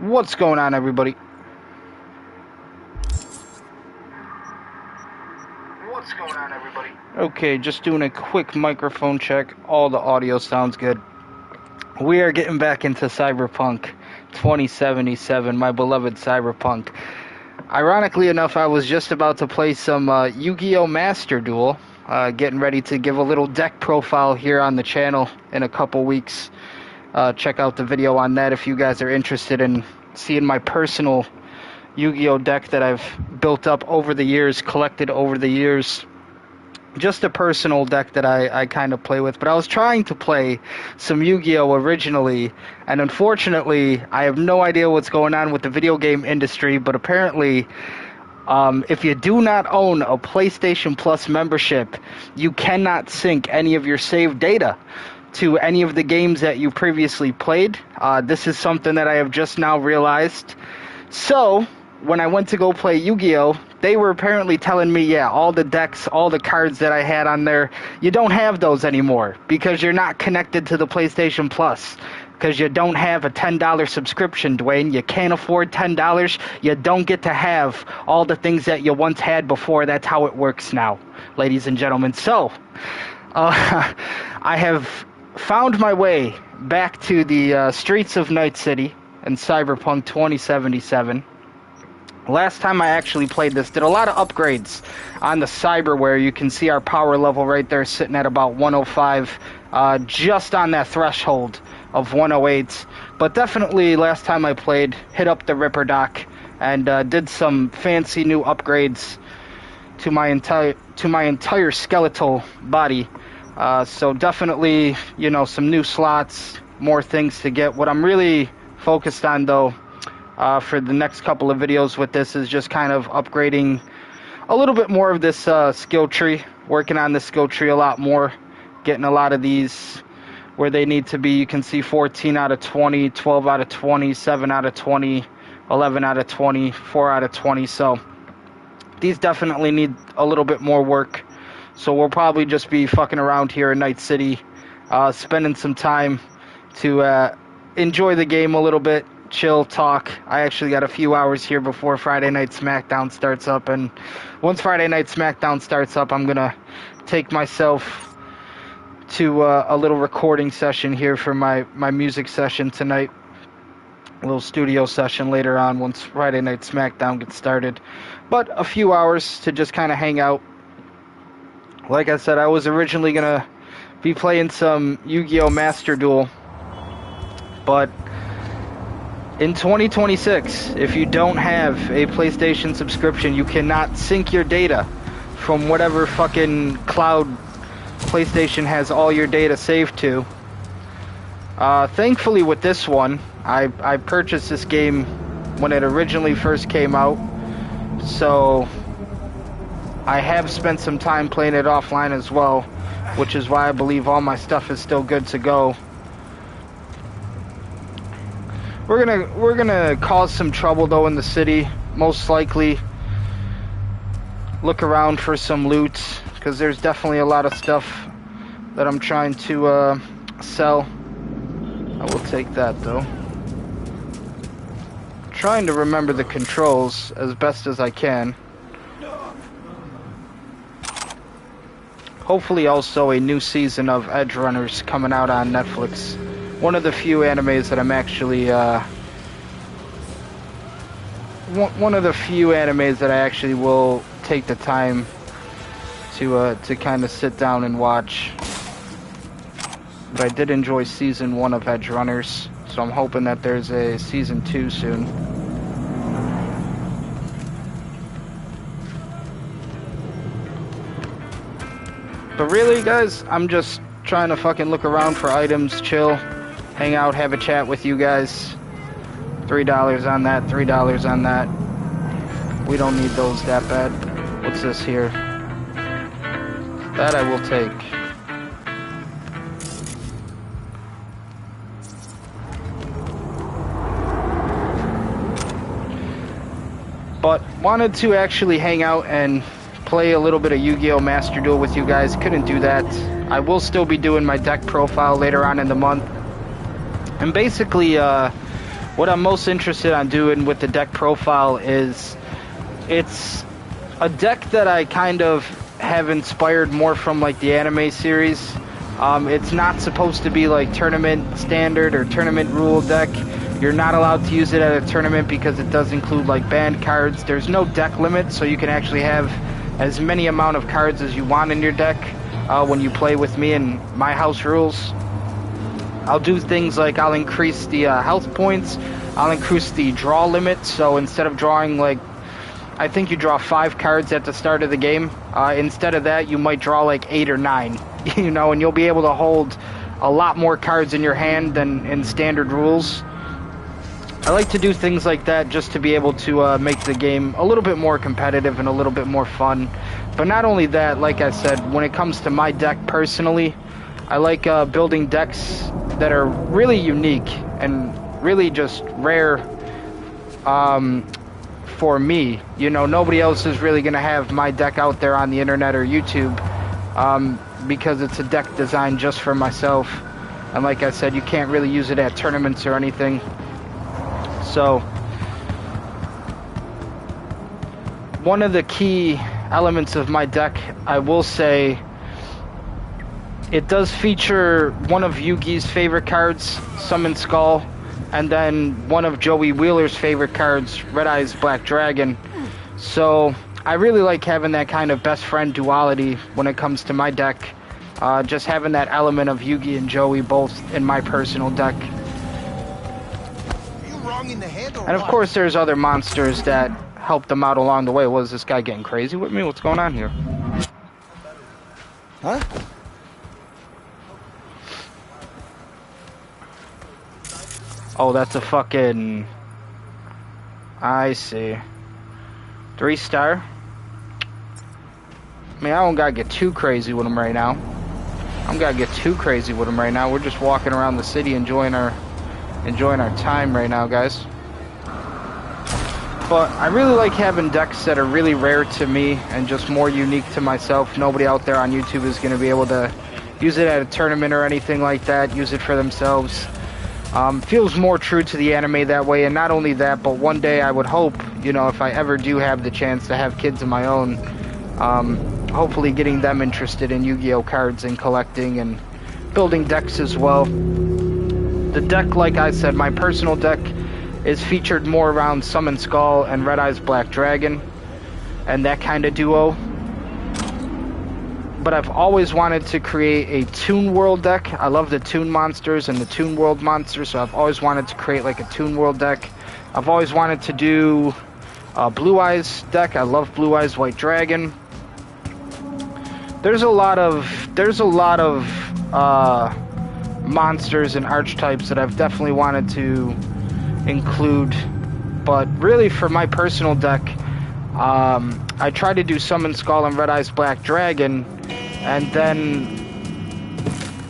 What's going on, everybody? What's going on, everybody? Okay, just doing a quick microphone check. All the audio sounds good. We are getting back into Cyberpunk 2077, my beloved Cyberpunk. Ironically enough, I was just about to play some Yu-Gi-Oh! Master Duel, getting ready to give a little deck profile here on the channel in a couple weeks. Check out the video on that if you guys are interested in seeing my personal Yu-Gi-Oh! Deck that I've built up over the years, collected over the years. Just a personal deck that I kind of play with. But I was trying to play some Yu-Gi-Oh! Originally, and unfortunately, I have no idea what's going on with the video game industry, but apparently, if you do not own a PlayStation Plus membership, you cannot sync any of your saved data to any of the games that you previously played. This is something that I have just now realized. So, when I went to go play Yu-Gi-Oh!, they were apparently telling me, yeah, all the decks, all the cards that I had on there, you don't have those anymore because you're not connected to the PlayStation Plus. Because you don't have a $10 subscription, Duane. You can't afford $10. You don't get to have all the things that you once had before. That's how it works now, ladies and gentlemen. So, I have found my way back to the streets of Night City in Cyberpunk 2077. Last time I actually played this, did a lot of upgrades on the cyberware. You can see our power level right there sitting at about 105, just on that threshold of 108. But definitely last time I played, hit up the Ripper Dock and did some fancy new upgrades to my entire skeletal body. So definitely, you know, some new slots, more things to get. What I'm really focused on, though, for the next couple of videos with this is just kind of upgrading a little bit more of this skill tree, working on the skill tree a lot more, getting a lot of these where they need to be. You can see 14 out of 20, 12 out of 20, 7 out of 20, 11 out of 20, 4 out of 20. So these definitely need a little bit more work. So we'll probably just be fucking around here in Night City, spending some time to enjoy the game a little bit, chill, talk. I actually got a few hours here before Friday Night SmackDown starts up, and once Friday Night SmackDown starts up, I'm gonna take myself to a little recording session here for my music session tonight, a little studio session later on once Friday Night SmackDown gets started. But a few hours to just kind of hang out. Like I said, I was originally gonna be playing some Yu-Gi-Oh! Master Duel, but in 2026, if you don't have a PlayStation subscription, you cannot sync your data from whatever fucking cloud PlayStation has all your data saved to. Thankfully with this one, I purchased this game when it originally first came out, so I have spent some time playing it offline as well, which is why I believe all my stuff is still good to go. We're gonna cause some trouble though in the city, most likely. Look around for some loot, because there's definitely a lot of stuff that I'm trying to sell. I will take that though. Trying to remember the controls as best as I can. Hopefully also a new season of Edge Runners coming out on Netflix. One of the few animes that I'm actually, one of the few animes that I actually will take the time to kind of sit down and watch. But I did enjoy season 1 of Edge Runners, so I'm hoping that there's a season 2 soon. But really, guys, I'm just trying to fucking look around for items, chill, hang out, have a chat with you guys. $3 on that, $3 on that. We don't need those that bad. What's this here? That I will take. But wanted to actually hang out and play a little bit of Yu-Gi-Oh! Master Duel with you guys. Couldn't do that. I will still be doing my deck profile later on in the month. And basically, what I'm most interested on doing with the deck profile is it's a deck that I kind of have inspired more from like the anime series. It's not supposed to be like tournament standard or tournament rule deck. You're not allowed to use it at a tournament because it does include like banned cards. There's no deck limit, so you can actually have as many amount of cards as you want in your deck when you play with me and my house rules. I'll do things like I'll increase the health points, I'll increase the draw limit, so instead of drawing like, I think you draw 5 cards at the start of the game, instead of that you might draw like 8 or 9, you know, and you'll be able to hold a lot more cards in your hand than in standard rules. I like to do things like that just to be able to make the game a little bit more competitive and a little bit more fun. But not only that, like I said, when it comes to my deck personally, I like building decks that are really unique and really just rare for me. You know, nobody else is really going to have my deck out there on the internet or YouTube because it's a deck designed just for myself. And like I said, you can't really use it at tournaments or anything. So, one of the key elements of my deck, I will say, it does feature one of Yugi's favorite cards, Summon Skull, and then one of Joey Wheeler's favorite cards, Red Eyes Black Dragon. So, I really like having that kind of best friend duality when it comes to my deck. Just having that element of Yugi and Joey both in my personal deck. And of course there's other monsters that help them out along the way. Was this guy getting crazy with me? What's going on here? Huh? Oh, that's a fucking... I see. 3-star? I mean, I don't gotta get too crazy with him right now. I don't gotta get too crazy with him right now. We're just walking around the city enjoying our time right now, guys. But I really like having decks that are really rare to me and just more unique to myself. Nobody out there on YouTube is going to be able to use it at a tournament or anything like that, use it for themselves. Feels more true to the anime that way, and not only that, but one day I would hope, you know, if I ever do have the chance to have kids of my own, hopefully getting them interested in Yu-Gi-Oh cards and collecting and building decks as well. The deck, like I said, my personal deck is featured more around Summon Skull and Red Eyes Black Dragon and that kind of duo. But I've always wanted to create a Toon World deck. I love the Toon monsters and the Toon World monsters, so I've always wanted to create like a Toon World deck. I've always wanted to do a Blue Eyes deck. I love Blue Eyes White Dragon. There's a lot of monsters and archetypes that I've definitely wanted to include, but really for my personal deck, I try to do Summon Skull and Red Eyes Black Dragon, and then,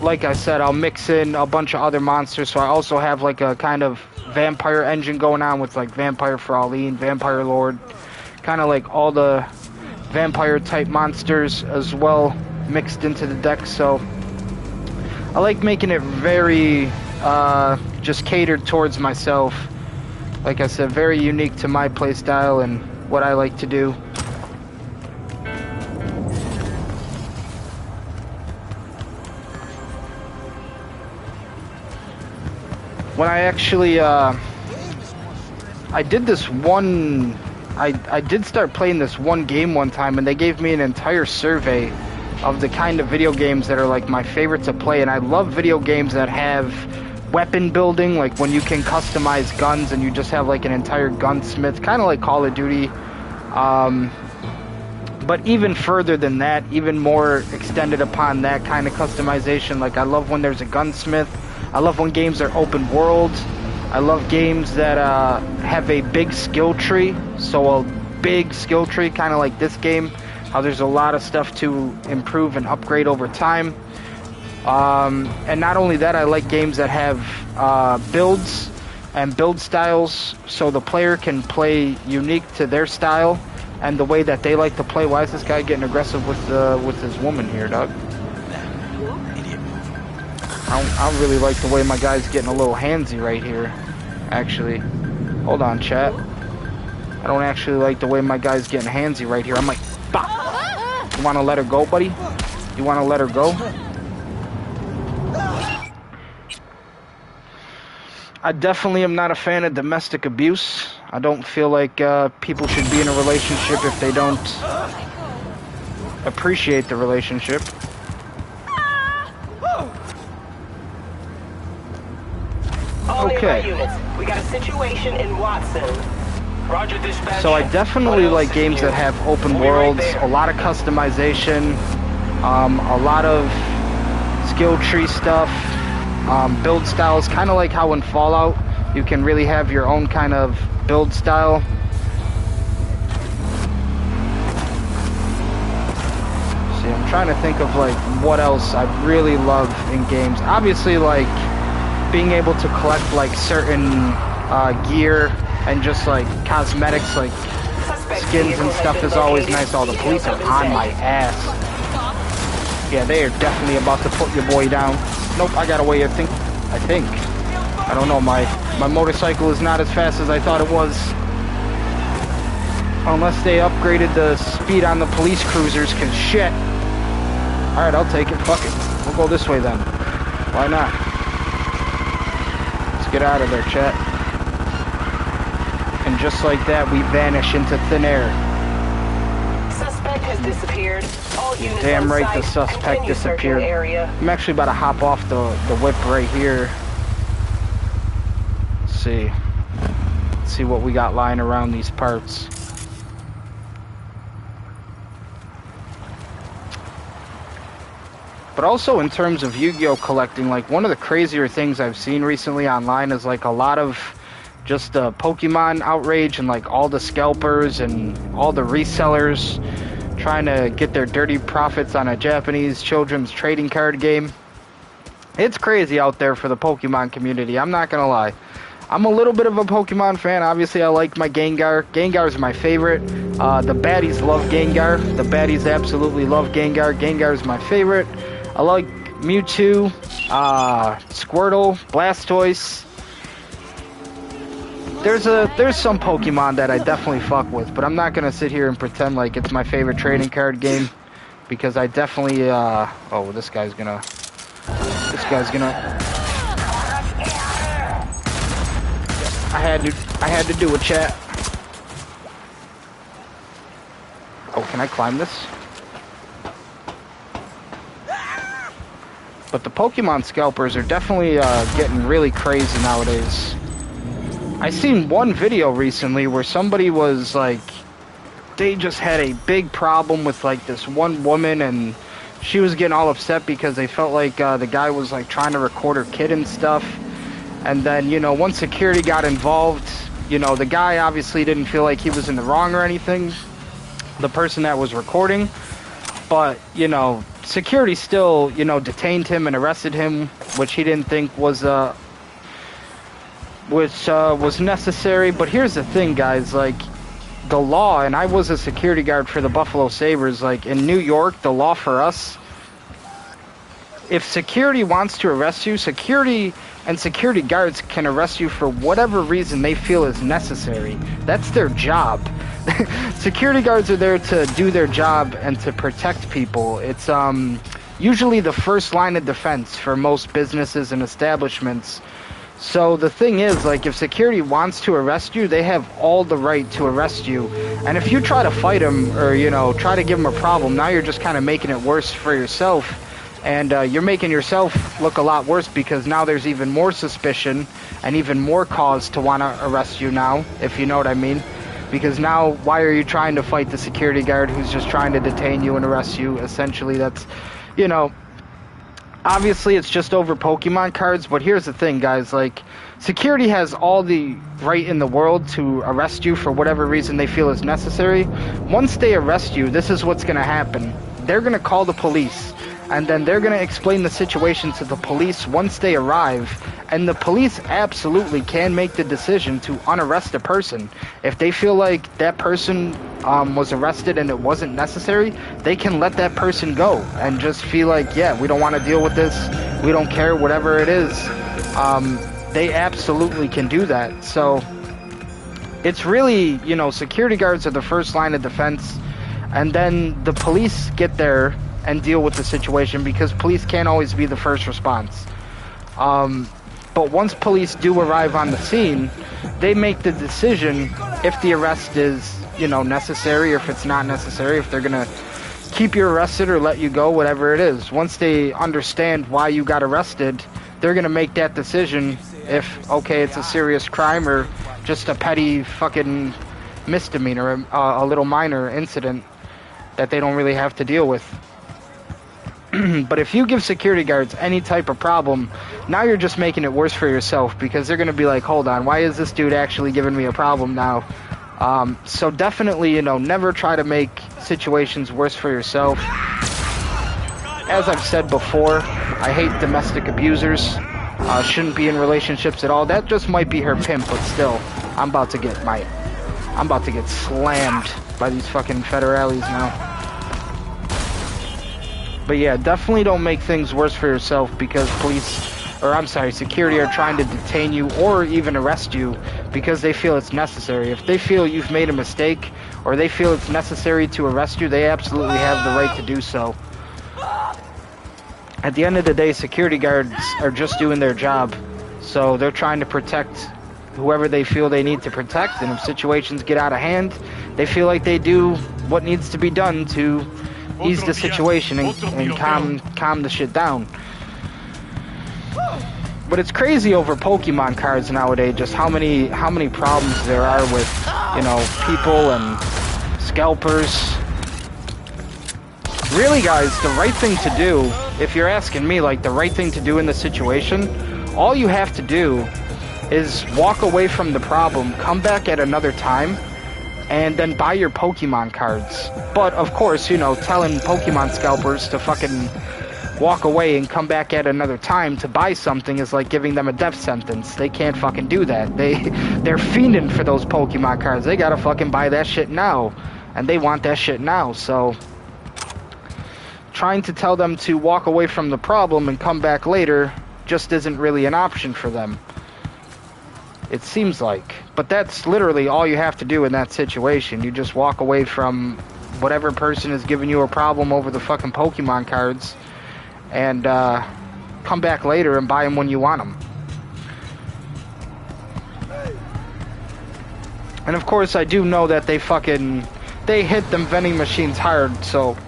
like I said, I'll mix in a bunch of other monsters, so I also have like a kind of vampire engine going on with like Vampire Fraulein, Vampire Lord, kind of like all the vampire type monsters as well mixed into the deck. So I like making it very just catered towards myself. Like I said, very unique to my playstyle and what I like to do. When I actually I did this one, I did start playing this one game one time, and they gave me an entire survey of the kind of video games that are like my favorite to play. And I love video games that have weapon building, like when you can customize guns and you just have like an entire gunsmith, kind of like Call of Duty. But even further than that, even more extended upon that kind of customization, like I love when there's a gunsmith. I love when games are open world. I love games that have a big skill tree. So a big skill tree, kind of like this game, how there's a lot of stuff to improve and upgrade over time. And not only that, I like games that have builds and build styles, so the player can play unique to their style and the way that they like to play. Why is this guy getting aggressive with his woman here, dog? I don't really like the way my guy's getting a little handsy right here. actually. Hold on, chat. I don't actually like the way my guy's getting handsy right here. I'm like, bah! You want to let her go, buddy? You want to let her go? I definitely am not a fan of domestic abuse. I don't feel like people should be in a relationship if they don't appreciate the relationship. Okay. We got a situation in Watson. Roger, dispatch. So I definitely like games that have open worlds, a lot of customization, a lot of skill tree stuff, build styles, kind of like how in Fallout you can really have your own kind of build style. See, I'm trying to think of like what else I really love in games. Obviously, like being able to collect like certain gear and just like cosmetics, like skins and stuff is always nice. All the police are on my ass. Yeah, they are definitely about to put your boy down. Nope, I got away. I think. I don't know. My motorcycle is not as fast as I thought it was. Unless they upgraded the speed on the police cruisers, cause shit. All right, I'll take it. Fuck it. We'll go this way then. Why not? Let's get out of there, chat. And just like that, we vanish into thin air. Suspect has disappeared. All units Damn right, on the site. suspect Continue searching disappeared. the area. I'm actually about to hop off the whip right here. Let's see. Let's see what we got lying around these parts. But also in terms of Yu-Gi-Oh collecting, like one of the crazier things I've seen recently online is like a lot of just the Pokemon outrage and like all the scalpers and all the resellers trying to get their dirty profits on a Japanese children's trading card game. It's crazy out there for the Pokemon community, I'm not gonna lie. I'm a little bit of a Pokemon fan. Obviously, I like my Gengar. Gengar's my favorite. The baddies love Gengar. The baddies absolutely love Gengar. Gengar's my favorite. I like Mewtwo, Squirtle, Blastoise. There's some Pokemon that I definitely fuck with, but I'm not gonna sit here and pretend like it's my favorite trading card game, because I definitely oh, this guy's gonna I had to do a chat. Oh, can I climb this? But the Pokemon scalpers are definitely getting really crazy nowadays. I seen one video recently where somebody was like, they just had a big problem with like this one woman, and she was getting all upset because they felt like the guy was like trying to record her kid and stuff. And then, you know, once security got involved, you know, the guy obviously didn't feel like he was in the wrong or anything, the person that was recording. But, you know, security still, you know, detained him and arrested him, which he didn't think was necessary. But here's the thing, guys, like, the law, and I was a security guard for the Buffalo Sabres, like, in New York, the law for us, if security wants to arrest you, security and security guards can arrest you for whatever reason they feel is necessary. That's their job. Security guards are there to do their job and to protect people. It's usually the first line of defense for most businesses and establishments. So the thing is, like, if security wants to arrest you, they have all the right to arrest you. And if you try to fight them or, you know, try to give them a problem, now you're just kind of making it worse for yourself. And you're making yourself look a lot worse, because now there's even more suspicion and even more cause to want to arrest you now, if you know what I mean. Because now, why are you trying to fight the security guard who's just trying to detain you and arrest you? Essentially, that's, you know, obviously it's just over Pokemon cards, but here's the thing, guys, like, security has all the right in the world to arrest you for whatever reason they feel is necessary. Once they arrest you, this is what's going to happen. They're going to call the police, and then they're going to explain the situation to the police once they arrive, and the police absolutely can make the decision to unarrest a person. If they feel like that person was arrested and it wasn't necessary, they can let that person go and just feel like, yeah, we don't want to deal with this, we don't care, whatever it is. they absolutely can do that. So it's really, you know, security guards are the first line of defense, and then the police get there and deal with the situation, because police can't always be the first response. But once police do arrive on the scene, they make the decision if the arrest is, you know, necessary, or if it's not necessary, if they're gonna keep you arrested or let you go, whatever it is. Once they understand why you got arrested, they're gonna make that decision if, okay, it's a serious crime or just a petty fucking misdemeanor, a little minor incident that they don't really have to deal with. But if you give security guards any type of problem, now you're just making it worse for yourself, because they're going to be like, hold on, why is this dude actually giving me a problem now? So definitely, you know, never try to make situations worse for yourself. As I've said before, I hate domestic abusers. Shouldn't be in relationships at all. That just might be her pimp, but still, I'm about to get slammed by these fucking federales now. But yeah, definitely don't make things worse for yourself because security are trying to detain you or even arrest you because they feel it's necessary. If they feel you've made a mistake or they feel it's necessary to arrest you, they absolutely have the right to do so. At the end of the day, security guards are just doing their job. So they're trying to protect whoever they feel they need to protect, and if situations get out of hand, they feel like they do what needs to be done to ease the situation and calm the shit down. But it's crazy over Pokemon cards nowadays, just how many problems there are with, you know, people and scalpers. Really, guys, the right thing to do, if you're asking me, like, the right thing to do in the situation, all you have to do is walk away from the problem, come back at another time, and then buy your Pokemon cards. But, of course, you know, telling Pokemon scalpers to fucking walk away and come back at another time to buy something is like giving them a death sentence. They can't fucking do that. They're fiending for those Pokemon cards. They gotta fucking buy that shit now. And they want that shit now, so trying to tell them to walk away from the problem and come back later just isn't really an option for them. It seems like. But that's literally all you have to do in that situation. You just walk away from whatever person is giving you a problem over the fucking Pokemon cards and come back later and buy them when you want them. And of course, I do know that they hit them vending machines hard, so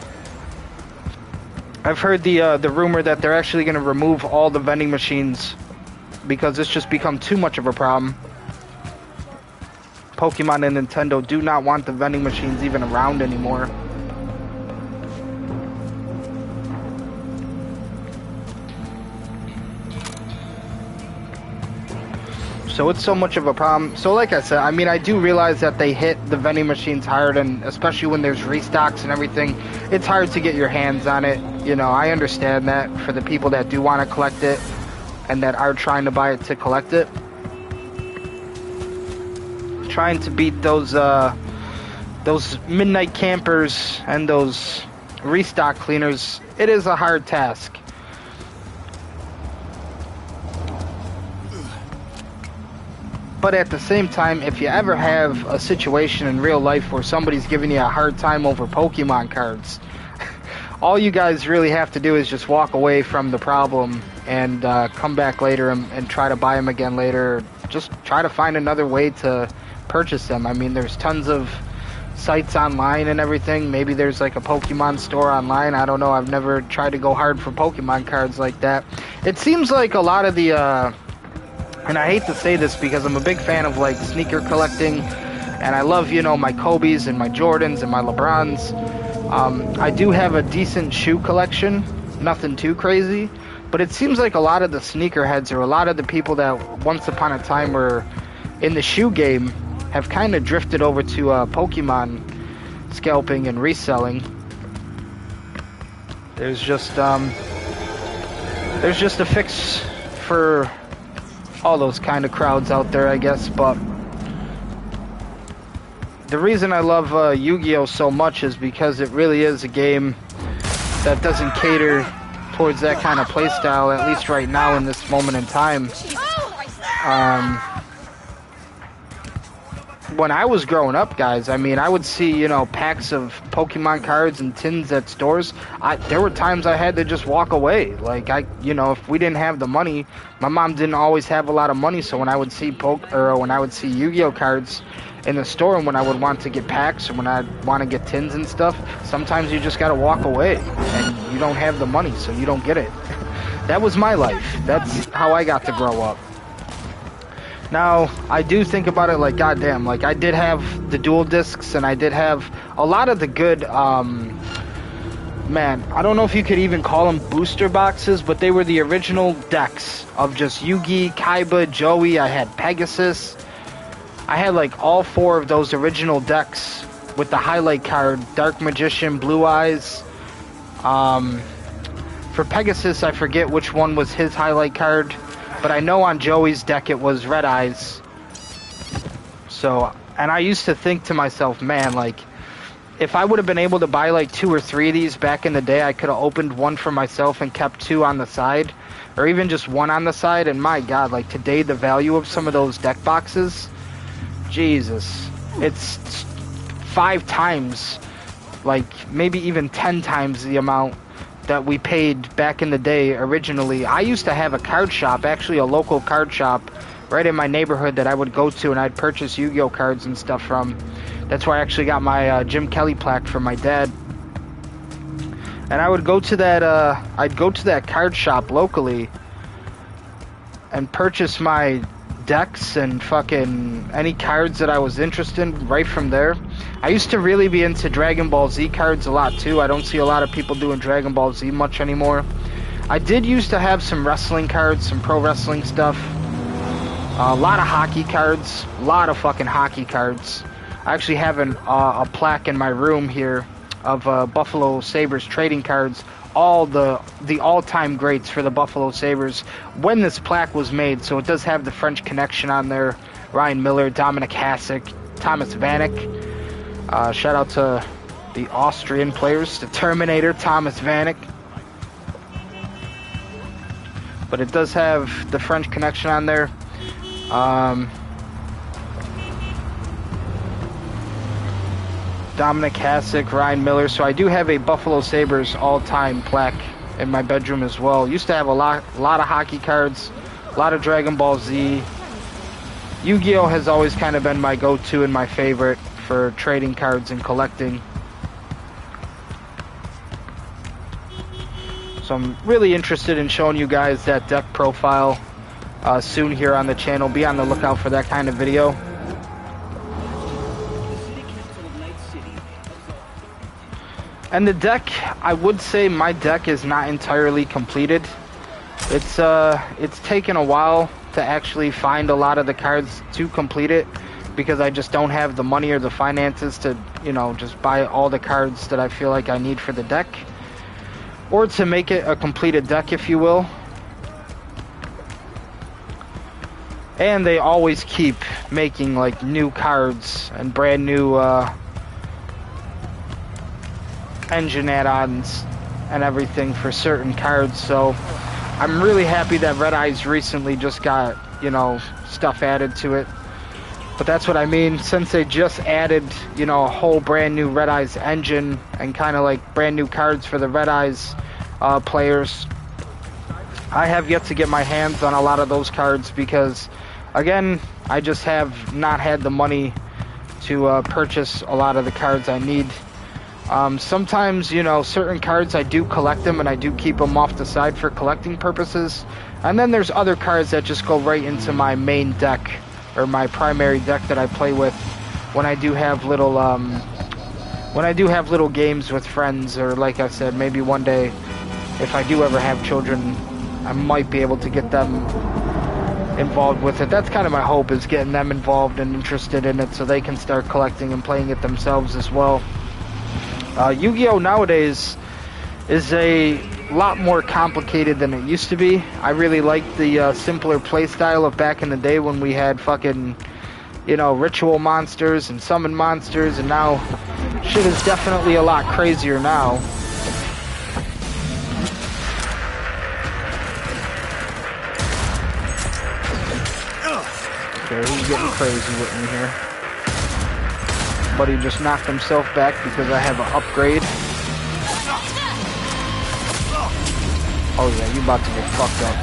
I've heard the rumor that they're actually going to remove all the vending machines because it's just become too much of a problem. Pokemon and Nintendo do not want the vending machines even around anymore. So it's so much of a problem. So like I said, I mean, I do realize that they hit the vending machines hard, and especially when there's restocks and everything, it's hard to get your hands on it. You know, I understand that for the people that do want to collect it and that are trying to buy it to collect it. Trying to beat those midnight campers and those restock cleaners, it is a hard task. But at the same time, if you ever have a situation in real life where somebody's giving you a hard time over Pokemon cards, all you guys really have to do is just walk away from the problem and come back later and try to buy them again later. Just try to find another way to purchase them. I mean, there's tons of sites online and everything. Maybe there's like a Pokemon store online. I don't know. I've never tried to go hard for Pokemon cards like that. It seems like a lot of the and I hate to say this because I'm a big fan of like sneaker collecting, and I love, you know, my Kobe's and my Jordans and my LeBrons. I do have a decent shoe collection, nothing too crazy, but it seems like a lot of the sneakerheads or a lot of the people that once upon a time were in the shoe game have kind of drifted over to Pokemon scalping and reselling. There's just a fix for all those kind of crowds out there, I guess. But the reason I love Yu-Gi-Oh so much is because it really is a game that doesn't cater towards that kind of playstyle, at least right now in this moment in time. When I was growing up, guys, I mean, I would see, you know, packs of Pokemon cards and tins at stores. There were times I had to just walk away. Like, you know, if we didn't have the money, my mom didn't always have a lot of money, so when I would see when I would see Yu-Gi-Oh cards in the store, and when I would want to get packs, or when I'd want to get tins and stuff, sometimes you just gotta walk away, and you don't have the money, so you don't get it. That was my life. That's how I got to grow up. Now, I do think about it like, goddamn, like, I did have the dual discs, and I did have a lot of the good, man, I don't know if you could even call them booster boxes, but they were the original decks of just Yugi, Kaiba, Joey. I had Pegasus. I had, like, all 4 of those original decks with the highlight card, Dark Magician, Blue Eyes. For Pegasus, I forget which one was his highlight card. But I know on Joey's deck it was Red Eyes. So, and I used to think to myself, man, like, if I would have been able to buy like 2 or 3 of these back in the day, I could have opened one for myself and kept 2 on the side. Or even just 1 on the side. And my God, like today, the value of some of those deck boxes, Jesus, it's 5 times, like maybe even 10 times the amount that we paid back in the day originally. I used to have a card shop, actually a local card shop, right in my neighborhood that I would go to, and I'd purchase Yu-Gi-Oh cards and stuff from. That's where I actually got my Jim Kelly plaque from my dad. And I would go to that, I'd go to that card shop locally and purchase my decks and fucking any cards that I was interested in right from there. I used to really be into Dragon Ball Z cards a lot too. I don't see a lot of people doing Dragon Ball Z much anymore. I did used to have some wrestling cards, some pro wrestling stuff. A lot of hockey cards, a lot of fucking hockey cards. I actually have a plaque in my room here of Buffalo Sabres trading cards. All the all-time greats for the Buffalo Sabres when this plaque was made. So it does have the French Connection on there. Ryan Miller, Dominic Hasek, Thomas Vanek. Shout out to the Austrian players, the Terminator, Thomas Vanek. But it does have the French Connection on there. Dominic Hasek, Ryan Miller. So I do have a Buffalo Sabres all-time plaque in my bedroom as well. Used to have a lot of hockey cards, a lot of Dragon Ball Z. Yu-Gi-Oh has always kind of been my go-to and my favorite for trading cards and collecting. So I'm really interested in showing you guys that deck profile soon here on the channel. Be on the lookout for that kind of video. And the deck, I would say my deck is not entirely completed. It's taken a while to actually find a lot of the cards to complete it, because I just don't have the money or the finances to, you know, just buy all the cards that I feel like I need for the deck, or to make it a completed deck, if you will. And they always keep making like new cards and brand new engine add-ons and everything for certain cards. So I'm really happy that Red Eyes recently just got, you know, stuff added to it. But that's what I mean, since they just added, you know, a whole brand new Red Eyes engine and kind of like brand new cards for the Red Eyes players, I have yet to get my hands on a lot of those cards because, again, I just have not had the money to purchase a lot of the cards I need. Sometimes, you know, certain cards I do collect them and I do keep them off the side for collecting purposes. And then there's other cards that just go right into my main deck, or my primary deck that I play with when I do have little games with friends, or like I said, maybe one day if I do ever have children, I might be able to get them involved with it. That's kind of my hope, is getting them involved and interested in it so they can start collecting and playing it themselves as well. Yu-Gi-Oh nowadays is a lot more complicated than it used to be. I really like the simpler play style of back in the day when we had fucking, you know, ritual monsters and summon monsters, and now shit is definitely a lot crazier now. here? Who's getting crazy with me here? Buddy just knocked himself back because I have an upgrade. Oh yeah, you about to get fucked up.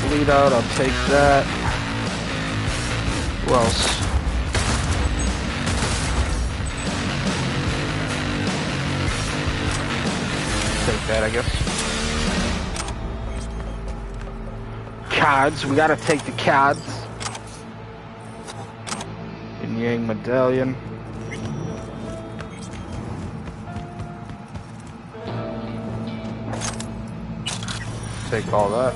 Bleed out, I'll take that. Who else? Take that, I guess. Cards, we gotta take the cards. Yin Yang medallion. Take all that.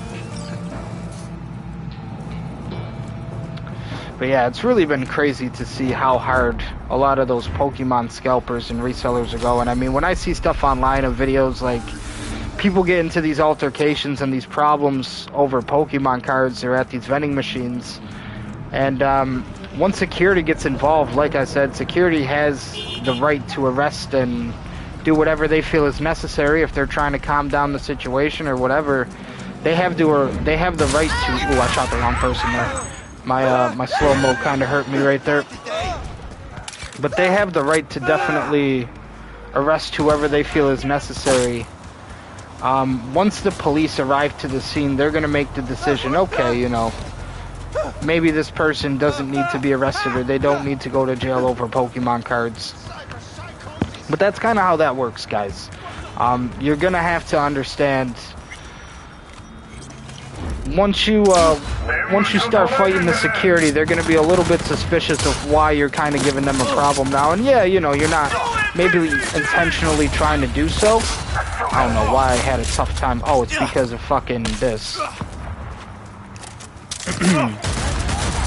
But yeah, it's really been crazy to see how hard a lot of those Pokemon scalpers and resellers are going. I mean, when I see stuff online of videos like people get into these altercations and these problems over Pokemon cards or at these vending machines, and once security gets involved, like I said, security has the right to arrest and do whatever they feel is necessary if they're trying to calm down the situation or whatever. They have the right to. Ooh, I shot the wrong person there. My slow-mo kind of hurt me right there. But they have the right to definitely arrest whoever they feel is necessary. Once the police arrive to the scene, they're going to make the decision, okay, you know, maybe this person doesn't need to be arrested or they don't need to go to jail over Pokemon cards. But that's kind of how that works, guys. You're going to have to understand, once you start fighting the security, they're going to be a little bit suspicious of why you're kind of giving them a problem now. And yeah, you know, you're not maybe intentionally trying to do so. I don't know why I had a tough time. Oh, it's because of fucking this.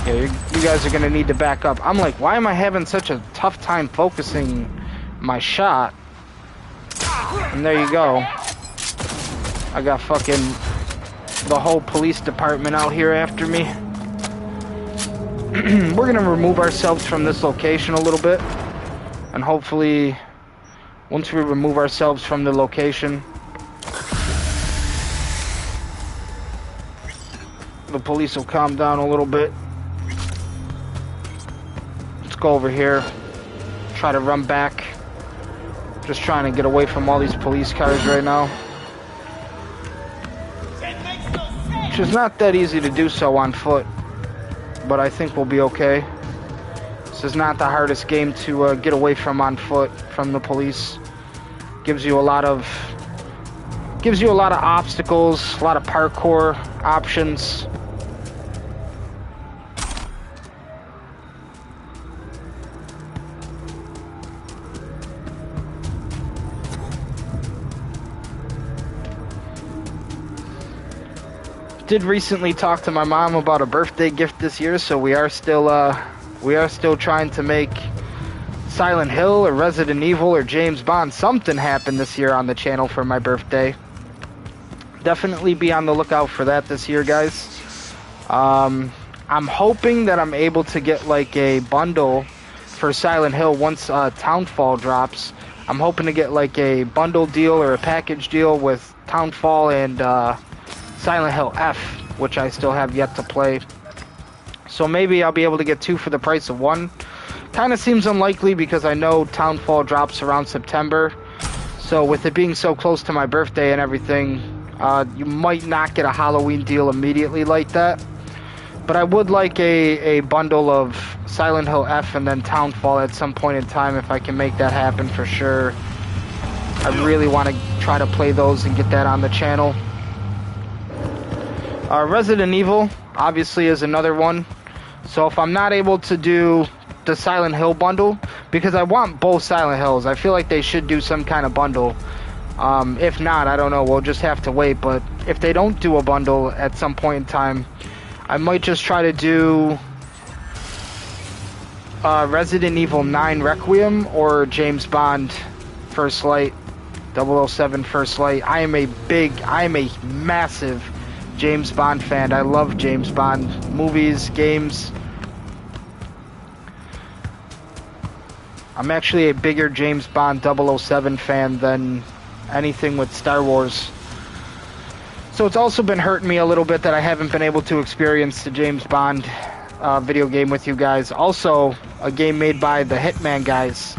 Yeah, you guys are going to need to back up. I'm like, why am I having such a tough time focusing my shot? And there you go. I got fucking the whole police department out here after me. We're gonna remove ourselves from this location a little bit, and hopefully once we remove ourselves from the location, the police will calm down a little bit. Let's go over here, try to run back. Just trying to get away from all these police cars right now. Which is not that easy to do so on foot, but I think we'll be okay. This is not the hardest game to get away from on foot from the police. Gives you a lot of obstacles, a lot of parkour options. Did recently talk to my mom about a birthday gift this year, so we are still trying to make Silent Hill or Resident Evil or James Bond something happen this year on the channel for my birthday. Definitely be on the lookout for that this year, guys. I'm hoping that I'm able to get like a bundle for Silent Hill once Townfall drops. I'm hoping to get like a bundle deal or a package deal with Townfall and Silent Hill F, which I still have yet to play. So maybe I'll be able to get two for the price of one. Kind of seems unlikely because I know Townfall drops around September. So with it being so close to my birthday and everything, you might not get a Halloween deal immediately like that. But I would like a bundle of Silent Hill F and then Townfall at some point in time if I can make that happen for sure. I really want to try to play those and get that on the channel. Resident Evil, obviously, is another one. So if I'm not able to do the Silent Hill bundle, because I want both Silent Hills, I feel like they should do some kind of bundle. If not, I don't know, we'll just have to wait. But if they don't do a bundle at some point in time, I might just try to do Resident Evil 9 Requiem or James Bond First Light, 007 First Light. I am a massive James Bond fan. I love James Bond movies, games. I'm actually a bigger James Bond 007 fan than anything with Star Wars. So it's also been hurting me a little bit that I haven't been able to experience the James Bond video game with you guys. Also, a game made by the Hitman guys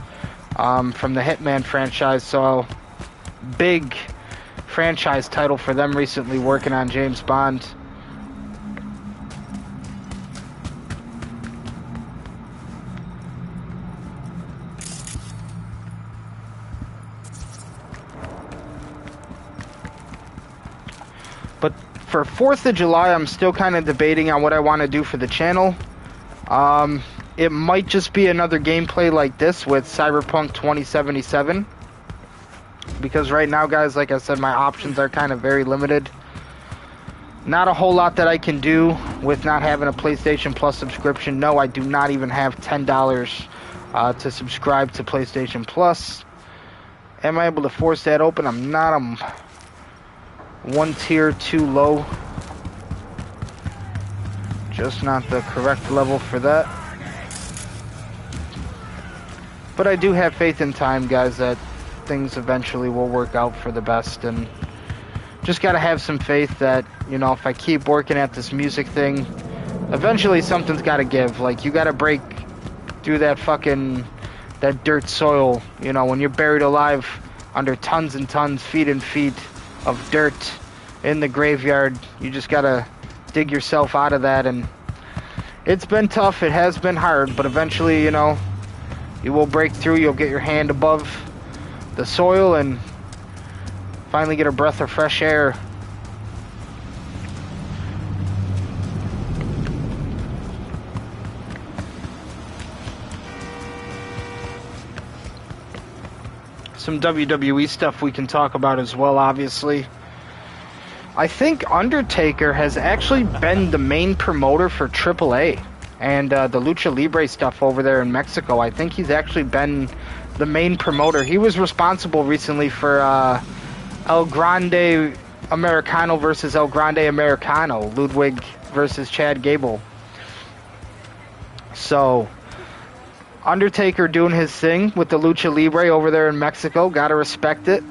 from the Hitman franchise. So, big franchise title for them recently, working on James Bond. But for 4th of July, I'm still kind of debating on what I want to do for the channel. It might just be another gameplay like this with Cyberpunk 2077. Because right now, guys, like I said, my options are kind of very limited. Not a whole lot that I can do with not having a PlayStation Plus subscription. No, I do not even have $10 to subscribe to PlayStation Plus. Am I able to force that open? I'm not. I'm one tier too low. Just not the correct level for that. But I do have faith in time, guys, that things eventually will work out for the best. And just gotta have some faith that, you know, if I keep working at this music thing, eventually something's gotta give. Like, you gotta break through that dirt soil. You know, when you're buried alive under tons and tons, feet and feet of dirt in the graveyard, you just gotta dig yourself out of that. And it's been tough, it has been hard, but eventually, you know, you will break through. You'll get your hand above the soil and finally get a breath of fresh air. Some WWE stuff we can talk about as well, obviously. I think Undertaker has actually been the main promoter for AAA and the Lucha Libre stuff over there in Mexico. I think he's actually been the main promoter. He was responsible recently for El Grande Americano versus El Grande Americano, Ludwig versus Chad Gable. So, Undertaker doing his thing with the Lucha Libre over there in Mexico. Gotta respect it.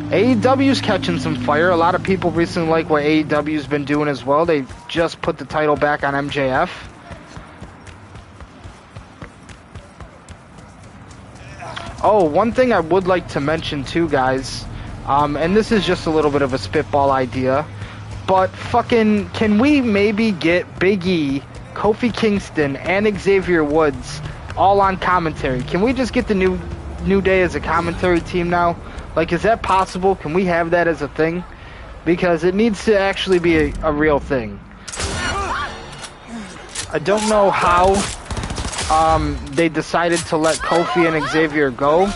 AEW's catching some fire. A lot of people recently like what AEW's been doing as well. They just put the title back on MJF. Oh, one thing I would like to mention too, guys, and this is just a little bit of a spitball idea, but fucking, can we maybe get Big E, Kofi Kingston, and Xavier Woods all on commentary? Can we just get the New Day as a commentary team now? Like, is that possible? Can we have that as a thing? Because it needs to actually be a real thing. I don't know how they decided to let Kofi and Xavier go,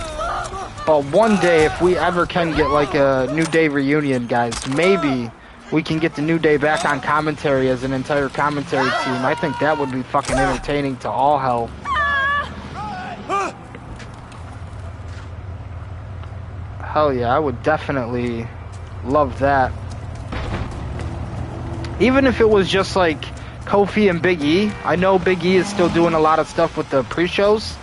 but one day, if we ever can get like a New Day reunion, guys, maybe we can get the New Day back on commentary as an entire commentary team. I think that would be fucking entertaining to all hell. Hell yeah, I would definitely love that. Even if it was just like Kofi and Big E. I know Big E is still doing a lot of stuff with the pre-shows.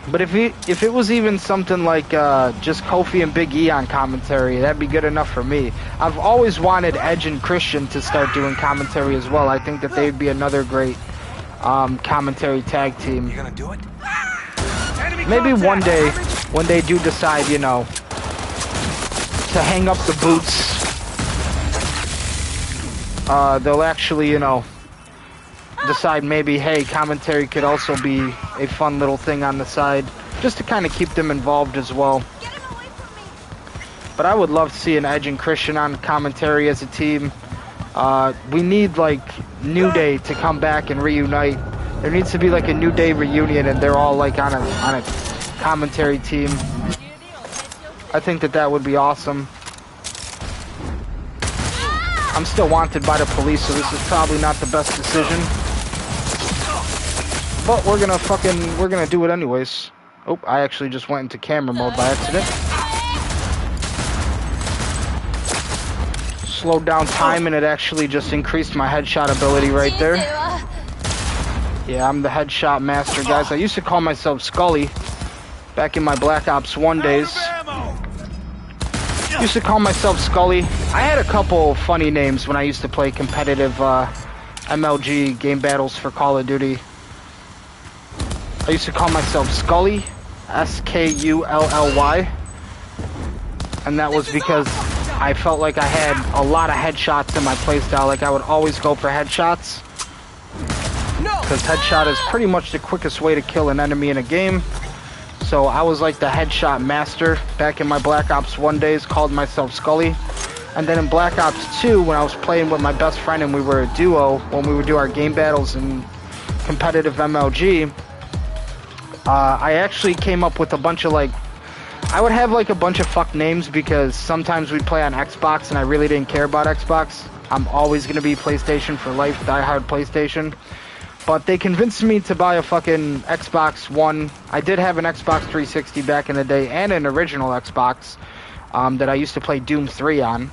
But if it was even something like just Kofi and Big E on commentary, that'd be good enough for me. I've always wanted Edge and Christian to start doing commentary as well. I think that they'd be another great commentary tag team. You gonna do it? Maybe one day, when they do decide, you know, to hang up the boots, they'll actually, you know, decide maybe, hey, commentary could also be a fun little thing on the side, just to kind of keep them involved as well. But I would love to see an Edge and Christian on commentary as a team. We need, like, New Day to come back and reunite. There needs to be, like, a New Day reunion, and they're all, like, on a commentary team. I think that would be awesome. I'm still wanted by the police, so this is probably not the best decision. But we're gonna do it anyways. Oh, I actually just went into camera mode by accident. Slowed down time and it actually just increased my headshot ability right there. Yeah, I'm the headshot master, guys. I used to call myself Scully back in my Black Ops 1 days. Used to call myself Scully. I had a couple funny names when I used to play competitive MLG game battles for Call of Duty. I used to call myself Scully, Skully, and that was because I felt like I had a lot of headshots in my playstyle. Like I would always go for headshots, because headshot is pretty much the quickest way to kill an enemy in a game. So I was like the headshot master back in my Black Ops 1 days, called myself Scully. And then in Black Ops 2, when I was playing with my best friend and we were a duo, when we would do our game battles in competitive MLG, I actually came up with a bunch of like, I would have like a bunch of fuck names because sometimes we'd play on Xbox and I really didn't care about Xbox. I'm always going to be PlayStation for life, diehard PlayStation. But they convinced me to buy a fucking Xbox One. I did have an Xbox 360 back in the day and an original Xbox that I used to play Doom 3 on.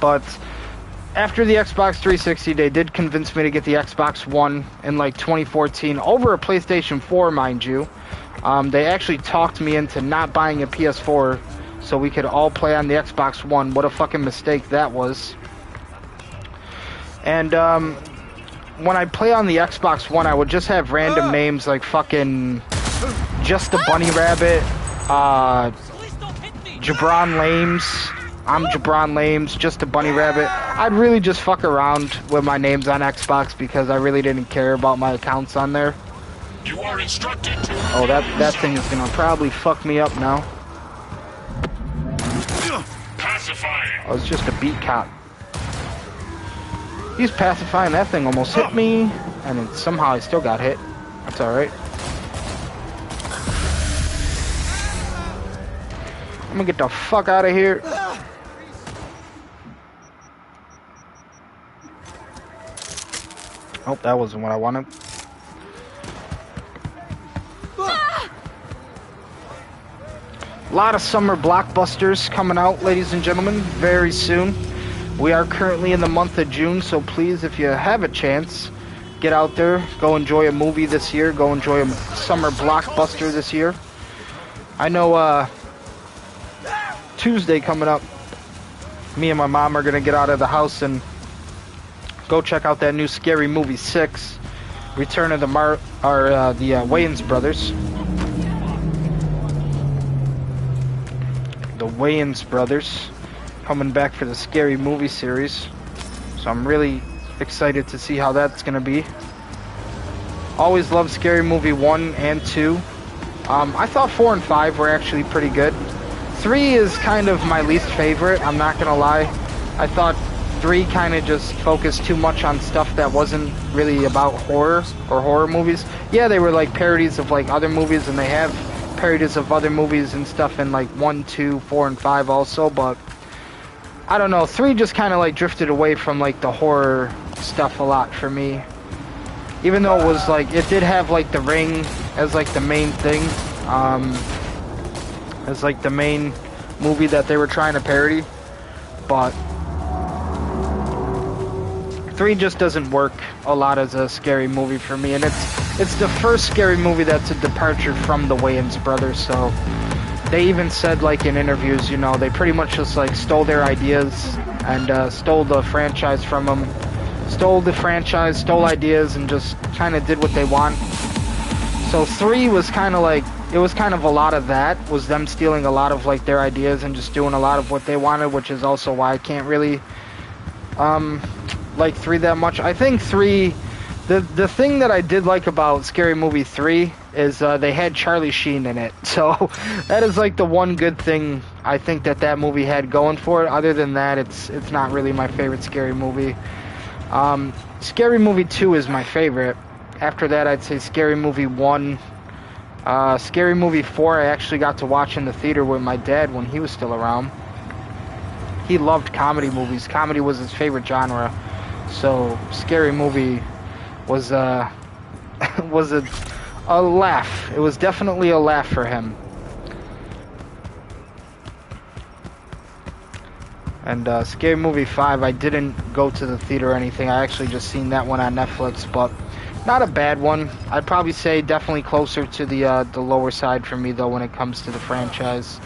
But after the Xbox 360, they did convince me to get the Xbox One in like 2014 over a PlayStation 4, mind you. They actually talked me into not buying a PS4 so we could all play on the Xbox One. What a fucking mistake that was. And when I play on the Xbox One, I would just have random names like fucking Just a Bunny Rabbit, Jabron Lames. I'm Jabron Lames, Just a Bunny Rabbit. I'd really just fuck around with my names on Xbox because I really didn't care about my accounts on there. You are instructed to... Oh, that thing is gonna probably fuck me up now. Pacifying. Oh, it's just a beat cop. He's pacifying. That thing almost hit me, and it, somehow I still got hit. That's alright. I'm gonna get the fuck out of here. Oh, that wasn't what I wanted. A lot of summer blockbusters coming out, ladies and gentlemen, very soon. We are currently in the month of June, so please, if you have a chance, get out there, go enjoy a movie this year, go enjoy a summer blockbuster this year. I know Tuesday coming up, me and my mom are gonna get out of the house and go check out that new Scary Movie 6, Return of the Wayans brothers. The Wayans brothers coming back for the Scary Movie series, so I'm really excited to see how that's gonna be. Always loved Scary Movie 1 and 2. I thought 4 and 5 were actually pretty good. 3 is kind of my least favorite, I'm not gonna lie. I thought 3 kind of just focused too much on stuff that wasn't really about horror or horror movies. Yeah, they were like parodies of like other movies, and they have parodies of other movies and stuff in like 1, 2, 4, and 5 also, but I don't know, 3 just kind of like drifted away from like the horror stuff a lot for me. Even though it was like, it did have like The Ring as like the main thing, as like the main movie that they were trying to parody, but 3 just doesn't work a lot as a scary movie for me, and it's the first scary movie that's a departure from the Wayans brothers, so they even said like in interviews, you know, they pretty much just like stole their ideas and stole the franchise from them. Stole the franchise, stole ideas, and just kind of did what they want. So 3 was kind of like, it was kind of a lot of that, was them stealing a lot of like their ideas and just doing a lot of what they wanted, which is also why I can't really like 3 that much. I think 3, the thing that I did like about Scary Movie 3 is they had Charlie Sheen in it. So that is like the one good thing I think that movie had going for it. Other than that, it's not really my favorite scary movie. Scary Movie 2 is my favorite. After that, I'd say Scary Movie 1. Scary Movie 4 I actually got to watch in the theater with my dad when he was still around. He loved comedy movies. Comedy was his favorite genre. So Scary Movie was was a laugh. It was definitely a laugh for him. And Scary Movie 5, I didn't go to the theater or anything. I actually just seen that one on Netflix, but not a bad one. I'd probably say definitely closer to the lower side for me, though, when it comes to the franchise.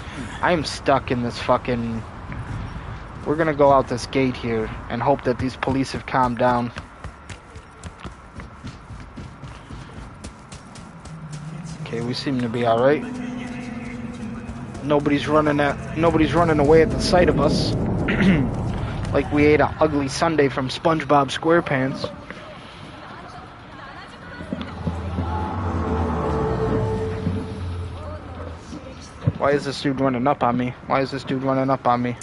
I am stuck in this fucking... We're gonna go out this gate here and hope that these police have calmed down. Okay, we seem to be alright. Nobody's running away at the sight of us. Like we ate an ugly sundae from SpongeBob SquarePants. Why is this dude running up on me? Why is this dude running up on me?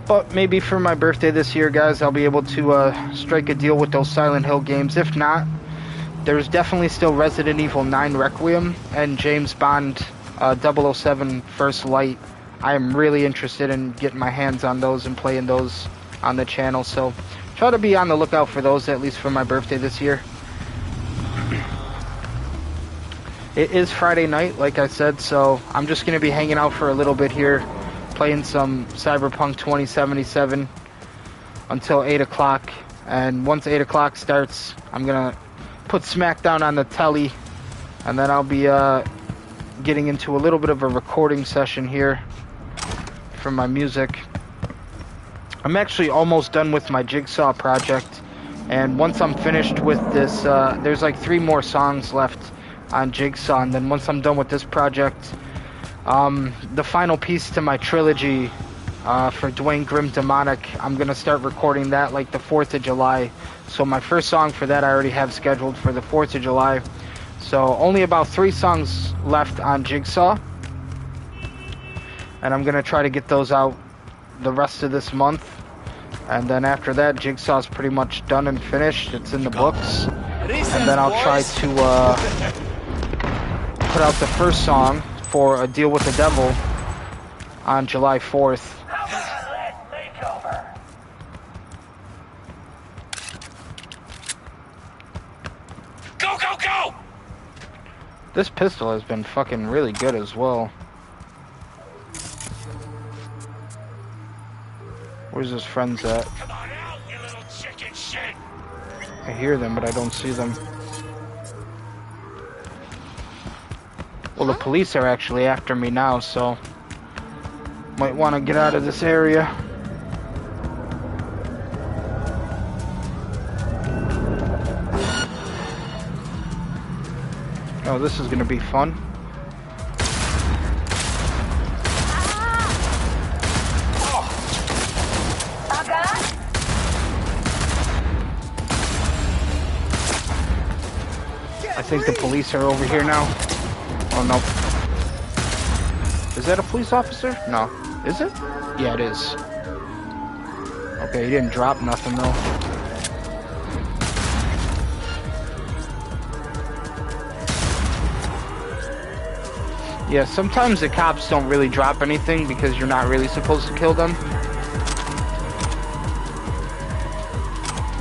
But maybe for my birthday this year, guys, I'll be able to strike a deal with those Silent Hill games. If not, there's definitely still Resident Evil 9 Requiem and James Bond 007 First Light. I am really interested in getting my hands on those and playing those on the channel, so try to be on the lookout for those, at least for my birthday this year. It is Friday night, like I said, so I'm just going to be hanging out for a little bit here, playing some Cyberpunk 2077 until 8 o'clock, and once 8 o'clock starts, I'm going to put SmackDown on the telly, and then I'll be getting into a little bit of a recording session here for my music. I'm actually almost done with my Jigsaw project, and once I'm finished with this, there's like 3 more songs left on Jigsaw, and then once I'm done with this project, the final piece to my trilogy for Duane Grim Demonic, I'm gonna start recording that like the 4th of July. So my first song for that I already have scheduled for the 4th of July. So only about 3 songs left on Jigsaw, and I'm gonna try to get those out the rest of this month. And then after that, Jigsaw's pretty much done and finished. It's in the books. And then I'll try to put out the first song for A Deal with the Devil on July 4th. Go, go, go! This pistol has been fucking really good as well. Where's his friends at? Come on out, you little chicken shit! I hear them, but I don't see them. Well, the police are actually after me now, so might want to get out of this area. Oh, this is gonna be fun. I think the police are over here now. Oh no. Is that a police officer? No. Is it? Yeah, it is. Okay, he didn't drop nothing though. Yeah, sometimes the cops don't really drop anything because you're not really supposed to kill them.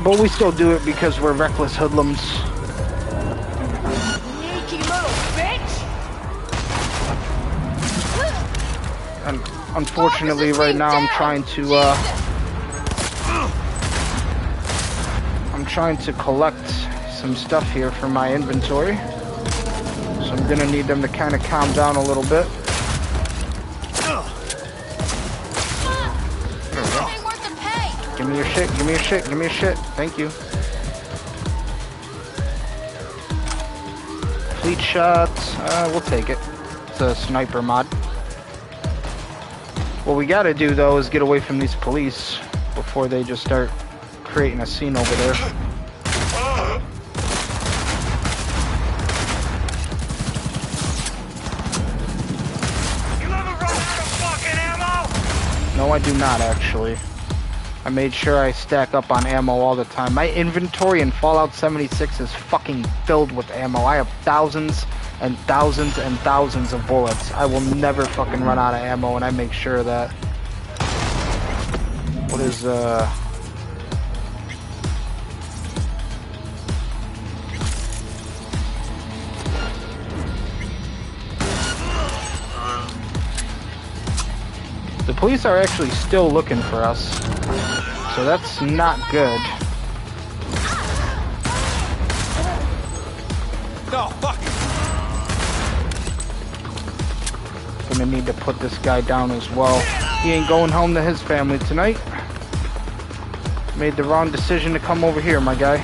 But we still do it because we're reckless hoodlums. Sneaky little bitch! And unfortunately, right now I'm trying to collect some stuff here for my inventory. So I'm gonna need them to kind of calm down a little bit. Give me your shit, give me your shit, give me your shit. Thank you. Fleet shots, we'll take it. It's a sniper mod. What we gotta do though is get away from these police before they just start creating a scene over there. No, I do not actually. I made sure I stack up on ammo all the time. My inventory in Fallout 76 is fucking filled with ammo. I have thousands and thousands and thousands of bullets. I will never fucking run out of ammo, and I make sure of that. What is, The police are actually still looking for us, so that's not good. No, fuck. Gonna need to put this guy down as well. He ain't going home to his family tonight. Made the wrong decision to come over here, my guy.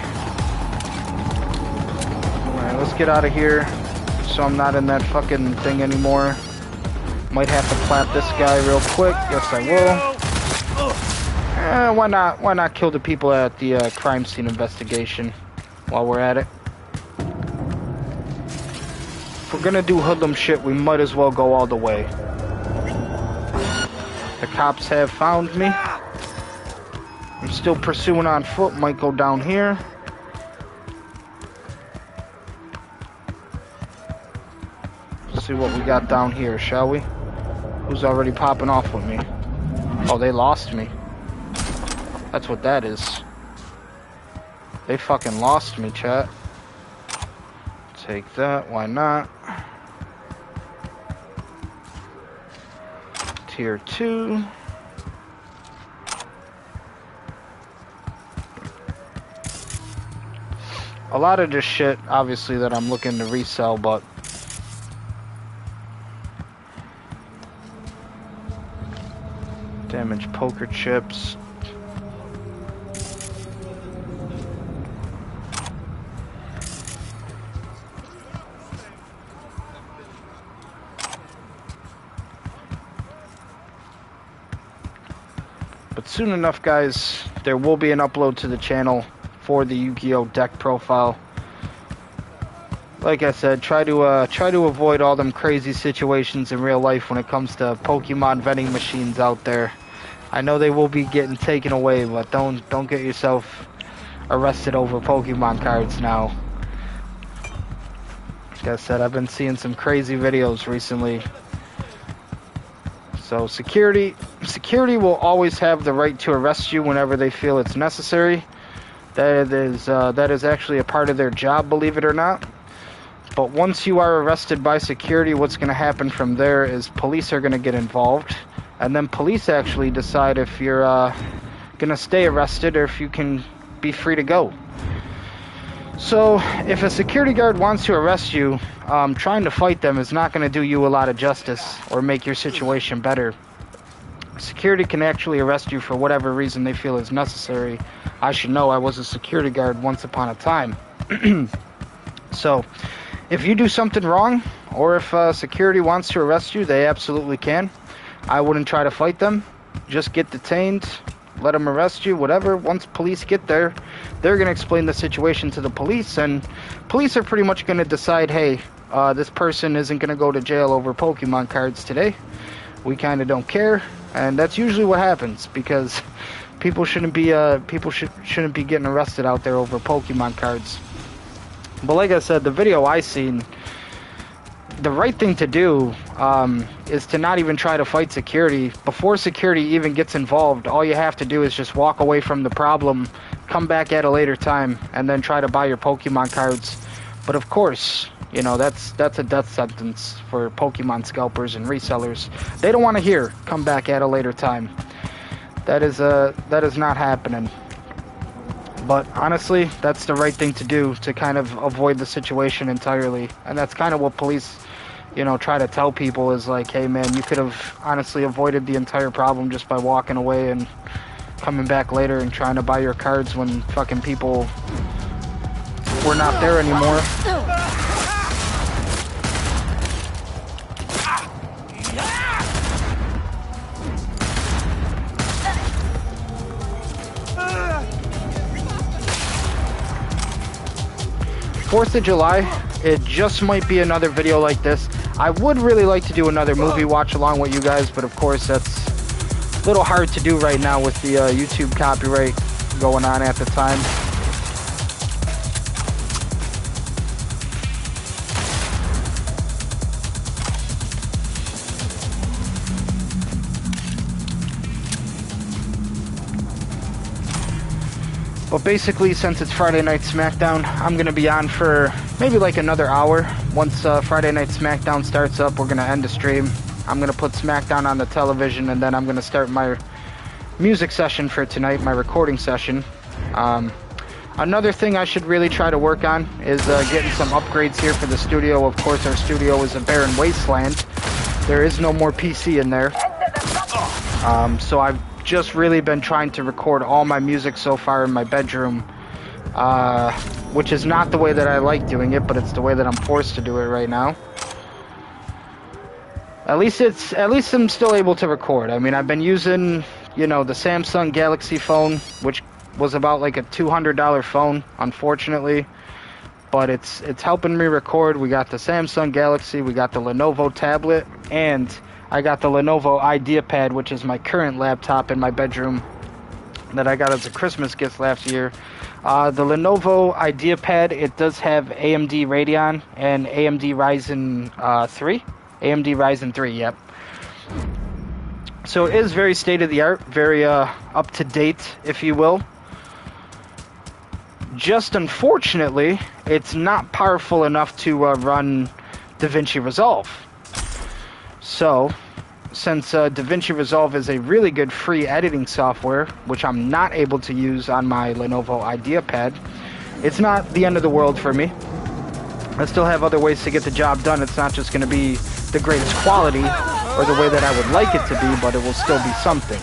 Alright, let's get out of here so I'm not in that fucking thing anymore. Might have to clap this guy real quick. Yes, I will. Why not? Why not kill the people at the crime scene investigation while we're at it? If we're gonna do hoodlum shit, we might as well go all the way. The cops have found me. I'm still pursuing on foot. Might go down here. Let's see what we got down here, shall we? Who's already popping off with me? Oh, they lost me. That's what that is. They fucking lost me, chat. Take that, why not? Tier 2. A lot of this shit, obviously, that I'm looking to resell, but damaged poker chips. But soon enough, guys, there will be an upload to the channel for the Yu-Gi-Oh! Deck profile. Like I said, try to avoid all them crazy situations in real life when it comes to Pokemon vending machines out there. I know they will be getting taken away, but don't get yourself arrested over Pokemon cards now. Like I said, I've been seeing some crazy videos recently. So security will always have the right to arrest you whenever they feel it's necessary. That is actually a part of their job, believe it or not. But once you are arrested by security, what's going to happen from there is police are going to get involved, and then police actually decide if you're going to stay arrested or if you can be free to go. So if a security guard wants to arrest you, trying to fight them is not going to do you a lot of justice or make your situation better. Security can actually arrest you for whatever reason they feel is necessary. I should know, I was a security guard once upon a time. So if you do something wrong, or if security wants to arrest you, they absolutely can. I wouldn't try to fight them. Just get detained, let them arrest you, whatever. Once police get there, they're going to explain the situation to the police, and police are pretty much going to decide, hey, this person isn't going to go to jail over Pokemon cards today. We kind of don't care, and that's usually what happens, because people shouldn't be shouldn't be getting arrested out there over Pokemon cards. But like I said, the video I seen, the right thing to do is to not even try to fight security. Before security even gets involved, all you have to do is just walk away from the problem, come back at a later time, and then try to buy your Pokemon cards. But of course, you know, that's a death sentence for Pokemon scalpers and resellers. They don't want to hear come back at a later time. That is not happening. But honestly, that's the right thing to do to kind of avoid the situation entirely. And that's kind of what police, you know, try to tell people is like, hey man, you could have honestly avoided the entire problem just by walking away and coming back later and trying to buy your cards when fucking people were not there anymore. 4th of July, it just might be another video like this. I would really like to do another movie watch along with you guys, but of course that's a little hard to do right now with the YouTube copyright going on at the time. But basically, since it's Friday Night SmackDown, I'm going to be on for maybe like another hour. Once Friday Night SmackDown starts up, we're going to end the stream. I'm gonna put SmackDown on the television, and then I'm gonna start my music session for tonight, my recording session. Another thing I should really try to work on is getting some upgrades here for the studio. Of course, our studio is a barren wasteland. There is no more PC in there. So I've just really been trying to record all my music so far in my bedroom, which is not the way that I like doing it, but it's the way that I'm forced to do it right now. At least I'm still able to record. I mean, I've been using, you know, the Samsung Galaxy phone, which was about like a $200 phone, unfortunately, but it's helping me record. We got the Samsung Galaxy, we got the Lenovo tablet, and I got the Lenovo IdeaPad, which is my current laptop in my bedroom that I got as a Christmas gift last year. The Lenovo IdeaPad, it does have AMD Radeon and AMD Ryzen 3. AMD Ryzen 3, yep. So it is very state-of-the-art, very up-to-date, if you will. Just unfortunately, it's not powerful enough to run DaVinci Resolve. So, since DaVinci Resolve is a really good free editing software, which I'm not able to use on my Lenovo IdeaPad, it's not the end of the world for me. I still have other ways to get the job done. It's not just going to be the greatest quality or the way that I would like it to be, but it will still be something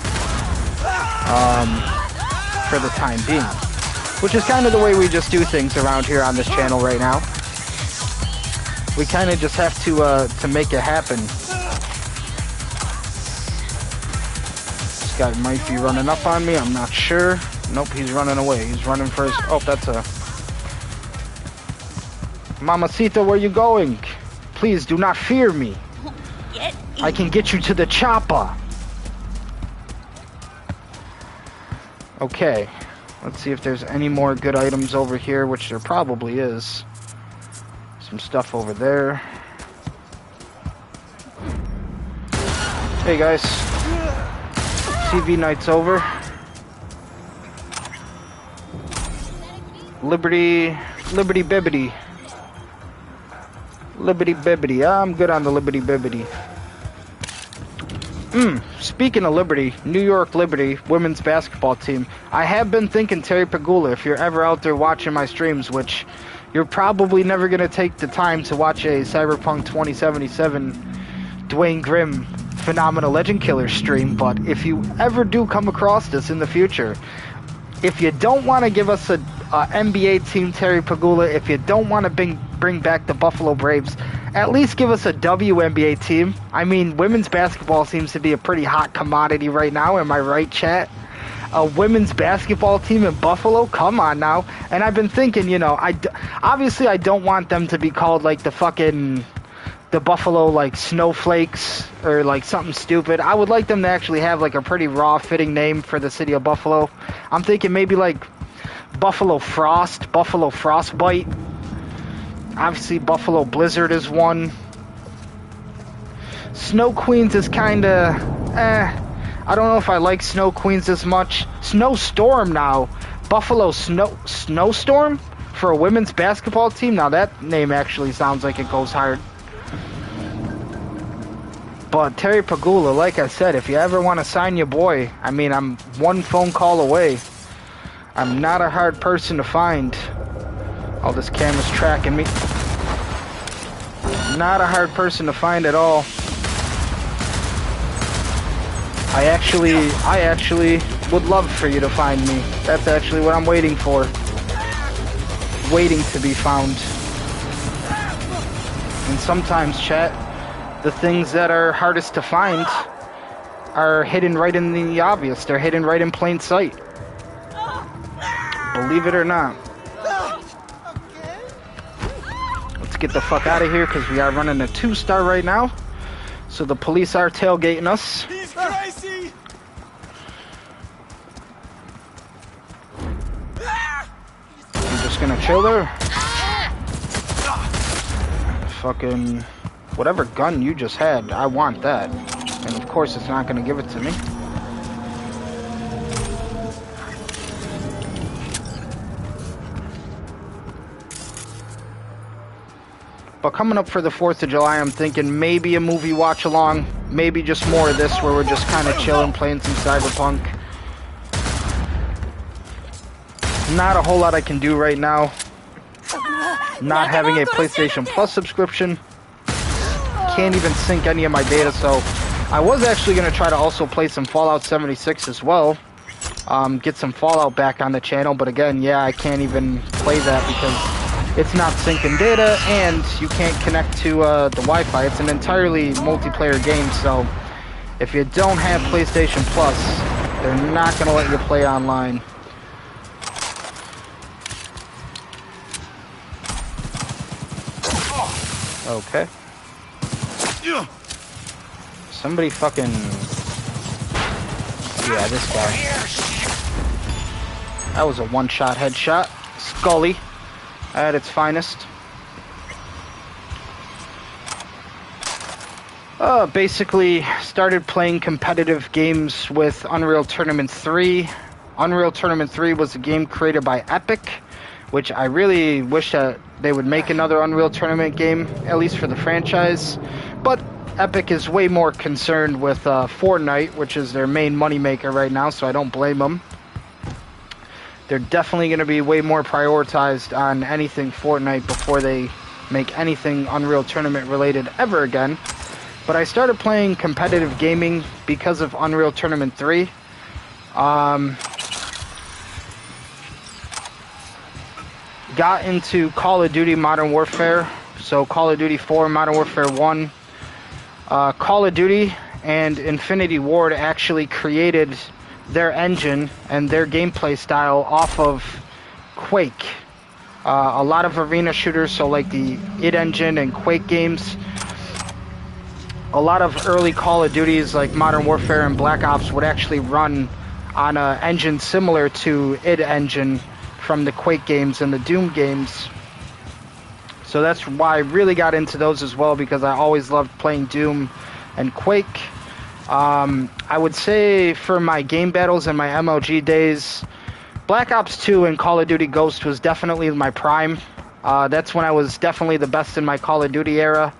for the time being. Which is kind of the way we just do things around here on this channel right now. We kind of just have to make it happen. This guy might be running up on me, I'm not sure. Nope, he's running away. He's running for his... Oh, that's a... Mamacita, where you going? Please, do not fear me. I can get you to the chopper. Okay. Let's see if there's any more good items over here, which there probably is. Some stuff over there. Hey guys. TV night's over. Liberty Bibbity. Liberty Bibbity. I'm good on the Liberty Bibbity. Speaking of Liberty, New York Liberty women's basketball team. I have been thinking, Terry Pagula, if you're ever out there watching my streams, which you're probably never going to take the time to watch a Cyberpunk 2077 Duane Grimm Phenomenal Legend Killer stream, but if you ever do come across this in the future, if you don't want to give us a NBA team, Terry Pagula, if you don't want to bring back the Buffalo Braves, at least give us a WNBA team. I mean, women's basketball seems to be a pretty hot commodity right now. Am I right, chat? A women's basketball team in Buffalo? Come on now. And I've been thinking, you know, obviously I don't want them to be called like the Buffalo, like, Snowflakes or like something stupid. I would like them to actually have like a pretty raw fitting name for the city of Buffalo. I'm thinking maybe like Buffalo Frost, Buffalo Frostbite. Obviously, Buffalo Blizzard is one. Snow Queens is kind of, I don't know if I like Snow Queens as much. Snowstorm now. Buffalo Snowstorm for a women's basketball team? Now that name actually sounds like it goes hard. But Terry Pagula, like I said, if you ever want to sign your boy, I mean, I'm one phone call away. I'm not a hard person to find. Oh, this camera's tracking me. Not a hard person to find at all. I actually would love for you to find me. That's actually what I'm waiting for. Waiting to be found. And sometimes, chat, the things that are hardest to find are hidden right in the obvious. They're hidden right in plain sight. Believe it or not. Let's get the fuck out of here because we are running a 2-star right now. So the police are tailgating us. He's crazy! I'm just gonna chill there. Fucking whatever gun you just had, I want that. And of course it's not gonna give it to me. But coming up for the 4th of July, I'm thinking maybe a movie watch along, maybe just more of this where we're just kind of chilling, playing some Cyberpunk. Not a whole lot I can do right now. Not having a PlayStation Plus subscription. Can't even sync any of my data, so I was actually going to try to also play some Fallout 76 as well. Get some Fallout back on the channel, but again, yeah, I can't even play that because it's not syncing data, and you can't connect to the Wi-Fi. It's an entirely multiplayer game, so if you don't have PlayStation Plus, they're not going to let you play online. Okay. Somebody fucking... Yeah, this guy. That was a one-shot headshot. Scully at its finest. Basically started playing competitive games with Unreal Tournament 3. Unreal Tournament 3 was a game created by Epic, which I really wish that they would make another Unreal Tournament game, at least for the franchise. But Epic is way more concerned with Fortnite, which is their main moneymaker right now, so I don't blame them. They're definitely going to be way more prioritized on anything Fortnite before they make anything Unreal Tournament related ever again. But I started playing competitive gaming because of Unreal Tournament 3. Got into Call of Duty Modern Warfare, so Call of Duty 4, Modern Warfare 1. Call of Duty and Infinity Ward actually created their engine and their gameplay style off of Quake. A lot of arena shooters, so like the id engine and Quake games. A lot of early Call of Duties like Modern Warfare and Black Ops would actually run on an engine similar to id engine from the Quake games and the Doom games. So that's why I really got into those as well, because I always loved playing Doom and Quake. I would say for my game battles and my MLG days, Black Ops 2 and Call of Duty Ghost was definitely my prime. That's when I was definitely the best in my Call of Duty era.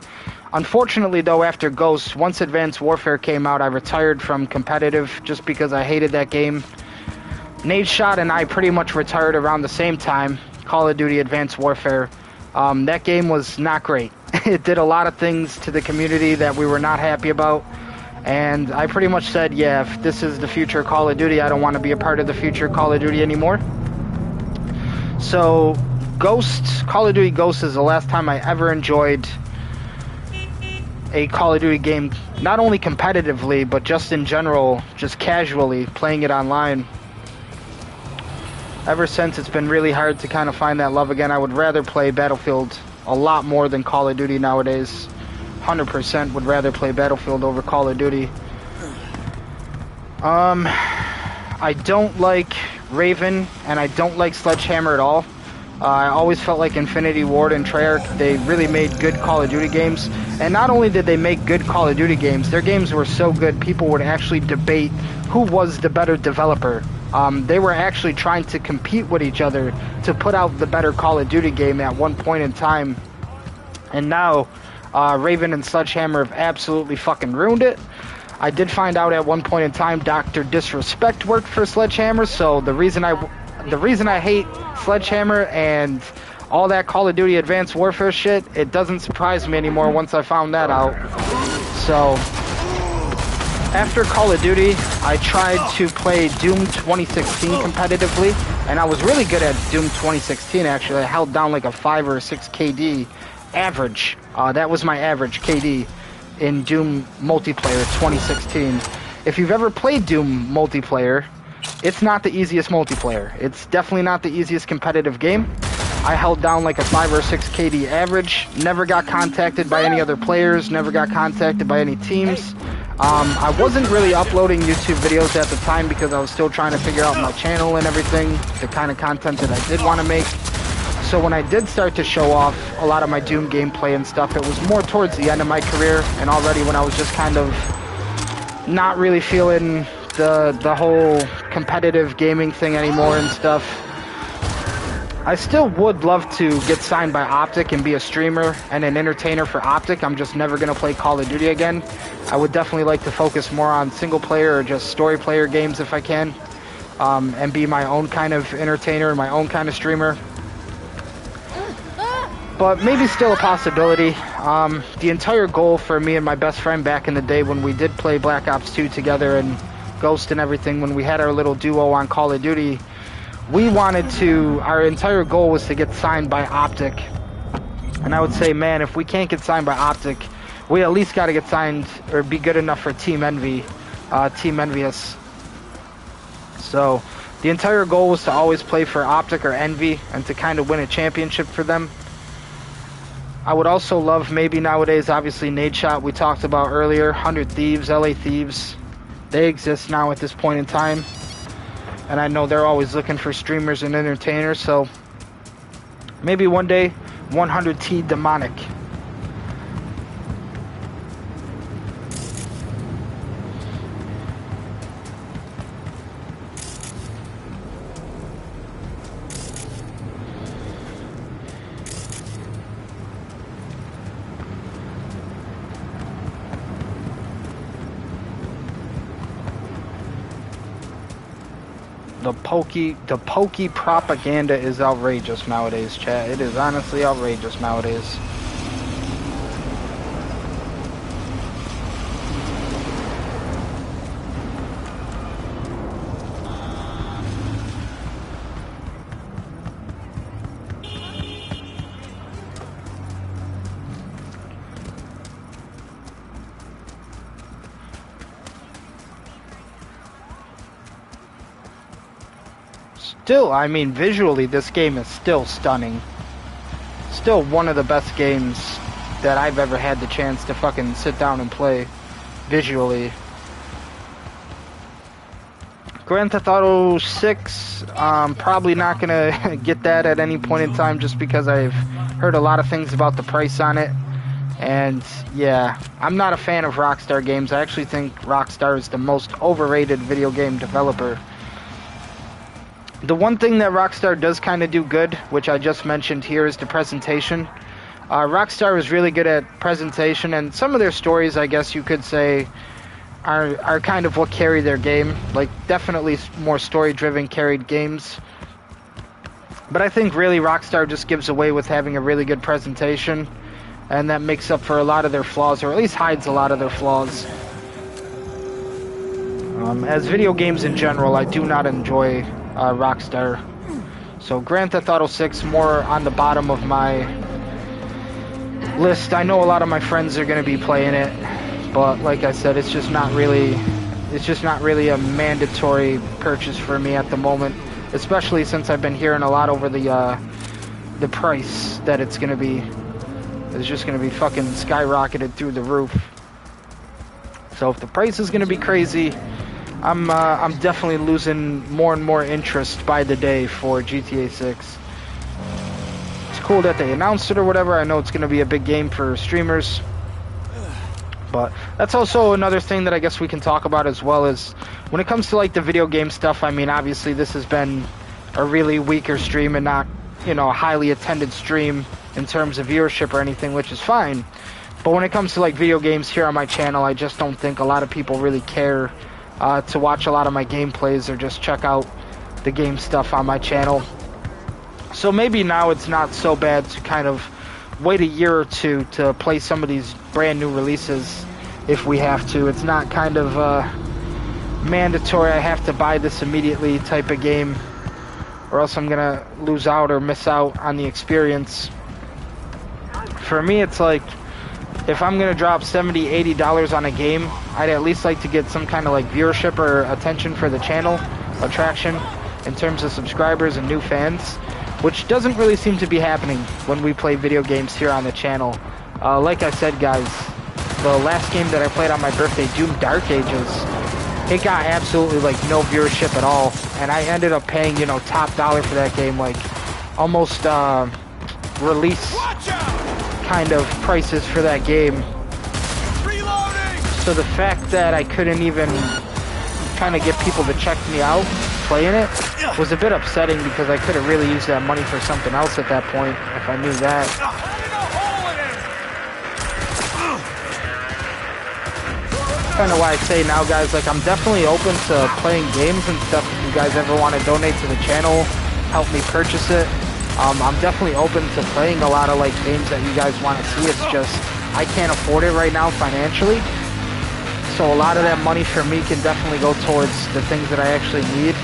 Unfortunately, though, after Ghost, once Advanced Warfare came out, I retired from competitive just because I hated that game. Nadeshot and I pretty much retired around the same time, Call of Duty Advanced Warfare. That game was not great. It did a lot of things to the community that we were not happy about. And I pretty much said, yeah, if this is the future Call of Duty, I don't want to be a part of the future Call of Duty anymore. So, Call of Duty Ghost is the last time I ever enjoyed a Call of Duty game, not only competitively, but just in general, just casually, playing it online. Ever since, it's been really hard to kind of find that love again. I would rather play Battlefield a lot more than Call of Duty nowadays. 100% would rather play Battlefield over Call of Duty. I don't like Raven, and I don't like Sledgehammer at all. I always felt like Infinity Ward and Treyarch, they really made good Call of Duty games. And not only did they make good Call of Duty games, their games were so good, people would actually debate who was the better developer. They were actually trying to compete with each other to put out the better Call of Duty game at one point in time. And now, Raven and Sledgehammer have absolutely fucking ruined it. I did find out at one point in time Dr. Disrespect worked for Sledgehammer, so the reason I hate Sledgehammer and all that Call of Duty Advanced Warfare shit, it doesn't surprise me anymore once I found that out. So, after Call of Duty, I tried to play Doom 2016 competitively, and I was really good at Doom 2016 actually. I held down like a 5 or a 6 KD average. That was my average KD in Doom multiplayer 2016. If you've ever played Doom multiplayer, it's not the easiest multiplayer. It's definitely not the easiest competitive game. I held down like a 5 or 6 KD average, never got contacted by any other players, never got contacted by any teams. I wasn't really uploading YouTube videos at the time because I was still trying to figure out my channel and everything, the kind of content that I did want to make. So when I did start to show off a lot of my Doom gameplay and stuff, it was more towards the end of my career, and already when I was just kind of not really feeling the whole competitive gaming thing anymore and stuff. I still would love to get signed by Optic and be a streamer and an entertainer for Optic. I'm just never going to play Call of Duty again. I would definitely like to focus more on single player or just story player games if I can, and be my own kind of entertainer, my own kind of streamer. But maybe still a possibility. The entire goal for me and my best friend back in the day when we did play Black Ops 2 together and Ghost and everything, when we had our little duo on Call of Duty, our entire goal was to get signed by Optic. And I would say, man, if we can't get signed by Optic, we at least got to get signed or be good enough for Team Envy, Team Envious. So the entire goal was to always play for Optic or Envy and to kind of win a championship for them. I would also love maybe nowadays, obviously, Nade Shot we talked about earlier, 100 Thieves, LA Thieves. They exist now at this point in time. And I know they're always looking for streamers and entertainers, so maybe one day, 100T Demonic. The pokey propaganda is outrageous nowadays, chat. It is honestly outrageous nowadays. Still, I mean, visually, this game is still stunning. Still one of the best games that I've ever had the chance to fucking sit down and play visually. Grand Theft Auto 6, probably not gonna get that at any point in time just because I've heard a lot of things about the price on it. And yeah, I'm not a fan of Rockstar games. I actually think Rockstar is the most overrated video game developer. The one thing that Rockstar does kind of do good, which I just mentioned here, is the presentation. Rockstar is really good at presentation, and some of their stories, I guess you could say, are kind of what carry their game. Like, definitely more story-driven carried games. But I think really Rockstar just gives away with having a really good presentation, and that makes up for a lot of their flaws, or at least hides a lot of their flaws. As video games in general, I do not enjoy Rockstar. So Grand Theft Auto 6 more on the bottom of my list. I know a lot of my friends are going to be playing it, but like I said, it's just not really a mandatory purchase for me at the moment, especially since I've been hearing a lot over the price that it's going to be. It's just going to be fucking skyrocketed through the roof. So if the price is going to be crazy, I'm definitely losing more and more interest by the day for GTA 6. It's cool that they announced it or whatever. I know it's going to be a big game for streamers. But that's also another thing that I guess we can talk about as well, is when it comes to like the video game stuff. I mean, obviously this has been a really weaker stream and not, you know, a highly attended stream in terms of viewership or anything, which is fine. But when it comes to like video games here on my channel, I just don't think a lot of people really care to watch a lot of my gameplays or just check out the game stuff on my channel. So maybe now it's not so bad to kind of wait a year or two to play some of these brand new releases if we have to. It's not kind of mandatory, I have to buy this immediately type of game, or else I'm gonna lose out or miss out on the experience. For me, it's like, if I'm gonna drop $70, $80 on a game, I'd at least like to get some kind of like viewership or attention for the channel, attraction in terms of subscribers and new fans, which doesn't really seem to be happening when we play video games here on the channel. Like I said, guys, the last game that I played on my birthday, Doom Dark Ages, it got absolutely like no viewership at all, and I ended up paying, you know, top dollar for that game, like almost release kind of prices for that game. Reloading! So the fact that I couldn't even kind of get people to check me out playing it was a bit upsetting because I could have really used that money for something else at that point if I knew that. Kind of why I say now, guys, like, I'm definitely open to playing games and stuff. If you guys ever want to donate to the channel, help me purchase it. I'm definitely open to playing a lot of like games that you guys want to see. It's just I can't afford it right now financially. So a lot of that money for me can definitely go towards the things that I actually need.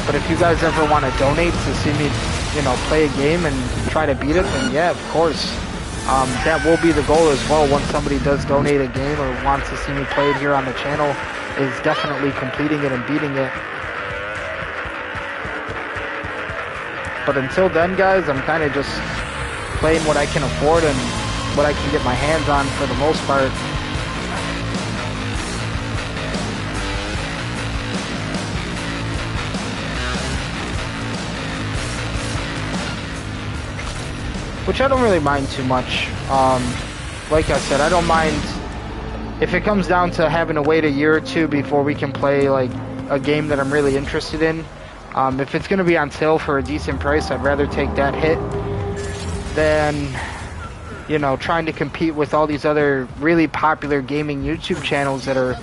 But if you guys ever want to donate to see me, you know, play a game and try to beat it, then yeah, of course. That will be the goal as well. Once somebody does donate a game or wants to see me play it here on the channel, is definitely completing it and beating it. But until then, guys, I'm kind of just playing what I can afford and what I can get my hands on for the most part. Which I don't really mind too much. Like I said, I don't mind if it comes down to having to wait a year or two before we can play like a game that I'm really interested in. If it's going to be on sale for a decent price, I'd rather take that hit than, you know, trying to compete with all these other really popular gaming YouTube channels that are,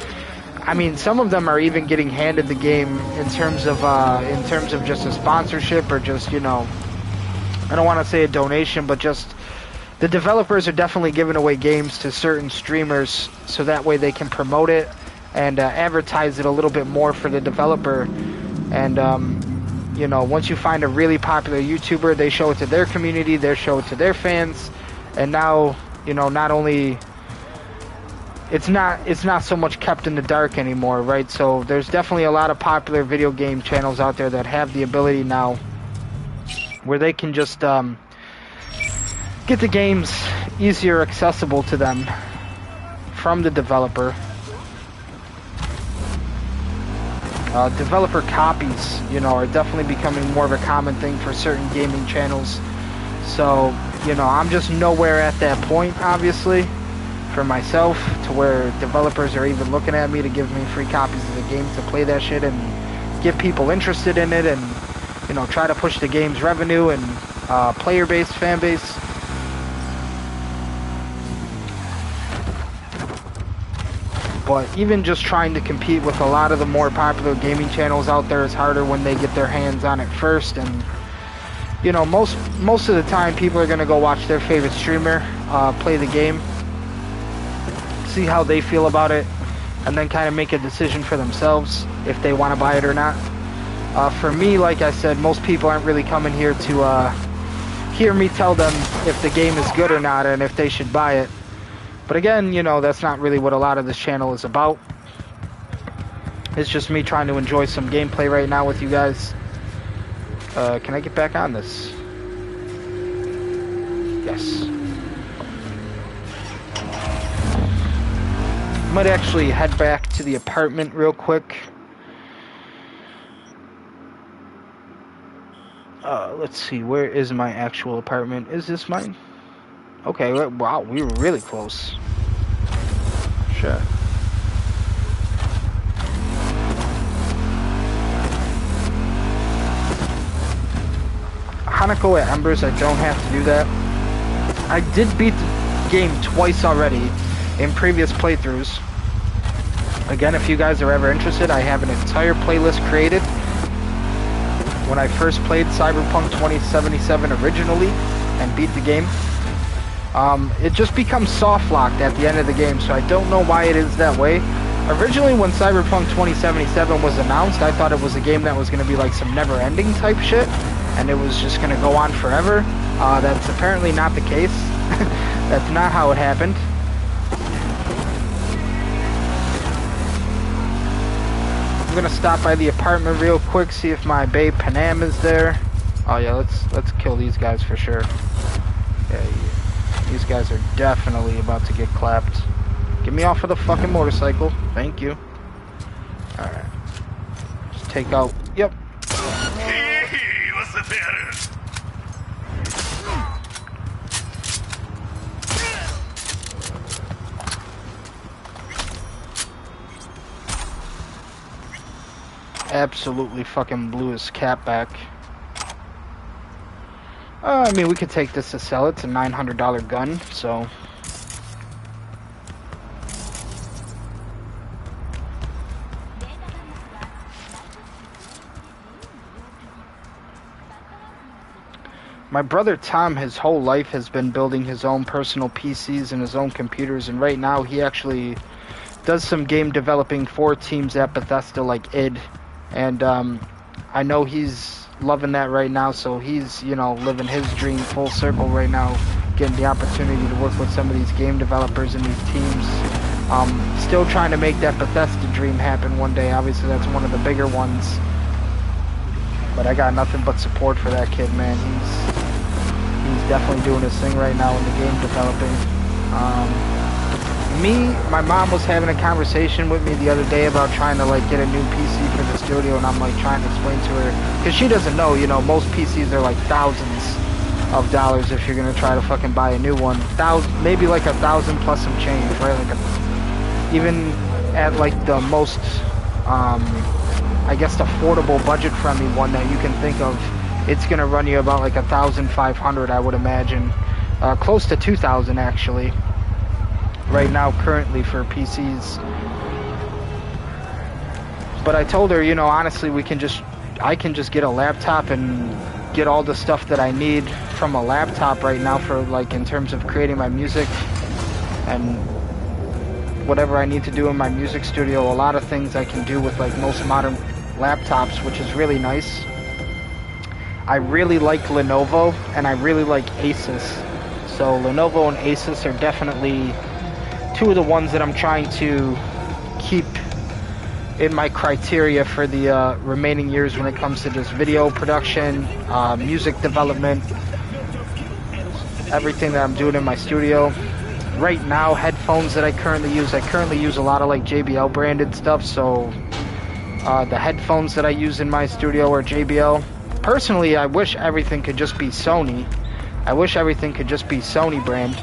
I mean, some of them are even getting handed the game in terms of just a sponsorship or just, you know, I don't want to say a donation, but just the developers are definitely giving away games to certain streamers so that way they can promote it and advertise it a little bit more for the developer. And, you know, once you find a really popular YouTuber, they show it to their community, they show it to their fans, and now, you know, not only it's not so much kept in the dark anymore, right? So there's definitely a lot of popular video game channels out there that have the ability now where they can just get the games easier accessible to them from the developer. Developer copies, you know, are definitely becoming more of a common thing for certain gaming channels. So, you know, I'm just nowhere at that point, obviously, for myself, to where developers are even looking at me to give me free copies of the game to play that shit and get people interested in it and, you know, try to push the game's revenue and player base, fan base. But even just trying to compete with a lot of the more popular gaming channels out there is harder when they get their hands on it first. And, you know, most of the time people are going to go watch their favorite streamer play the game, see how they feel about it, and then kind of make a decision for themselves if they want to buy it or not. For me, like I said, most people aren't really coming here to hear me tell them if the game is good or not and if they should buy it. But again, you know, that's not really what a lot of this channel is about. It's just me trying to enjoy some gameplay right now with you guys. Can I get back on this? Yes. I might actually head back to the apartment real quick. Let's see, where is my actual apartment? Is this mine? Okay, wow, we were really close. Sure. Hanako at Embers, I don't have to do that. I did beat the game twice already in previous playthroughs. Again, if you guys are ever interested, I have an entire playlist created when I first played Cyberpunk 2077 originally and beat the game. It just becomes soft locked at the end of the game, so I don't know why it is that way. Originally, when Cyberpunk 2077 was announced, I thought it was a game that was going to be like some never-ending type shit, and it was just going to go on forever. That's apparently not the case. That's not how it happened. I'm going to stop by the apartment real quick, see if my babe Panam is there. Oh yeah, let's kill these guys for sure. Yeah, these guys are definitely about to get clapped. Get me off of the fucking motorcycle. Thank you. Alright. Just take out... Yep. Hey, what's the matter? absolutely fucking blew his cap back. I mean, we could take this to sell it. It's a $900 gun, so... My brother Tom, his whole life has been building his own personal PCs and his own computers, and right now he actually does some game developing for teams at Bethesda like id, and I know he's loving that right now, so he's, you know, living his dream full circle right now, getting the opportunity to work with some of these game developers and these teams. Still trying to make that Bethesda dream happen one day. Obviously that's one of the bigger ones, but I got nothing but support for that kid, man. He's definitely doing his thing right now in the game developing. My mom was having a conversation with me the other day about trying to like get a new PC for the studio, and I'm like trying to explain to her, because she doesn't know, you know, most PCs are like thousands of dollars if you're gonna try to fucking buy a new one. Maybe like $1,000 plus some change, right? Like even at like the most, I guess, affordable budget-friendly one that you can think of, it's gonna run you about like $1,500, I would imagine, close to $2,000 actually. Right now, currently for PCs. But I told her, you know, honestly, I can just get a laptop and get all the stuff that I need from a laptop right now for like in terms of creating my music and whatever I need to do in my music studio. A lot of things I can do with like most modern laptops, which is really nice. I really like Lenovo and I really like Asus. So Lenovo and Asus are definitely two of the ones that I'm trying to keep in my criteria for the remaining years when it comes to just video production, music development, everything that I'm doing in my studio. Right now, headphones that I currently use a lot of like JBL branded stuff, so the headphones that I use in my studio are JBL. Personally, I wish everything could just be Sony. I wish everything could just be Sony brand.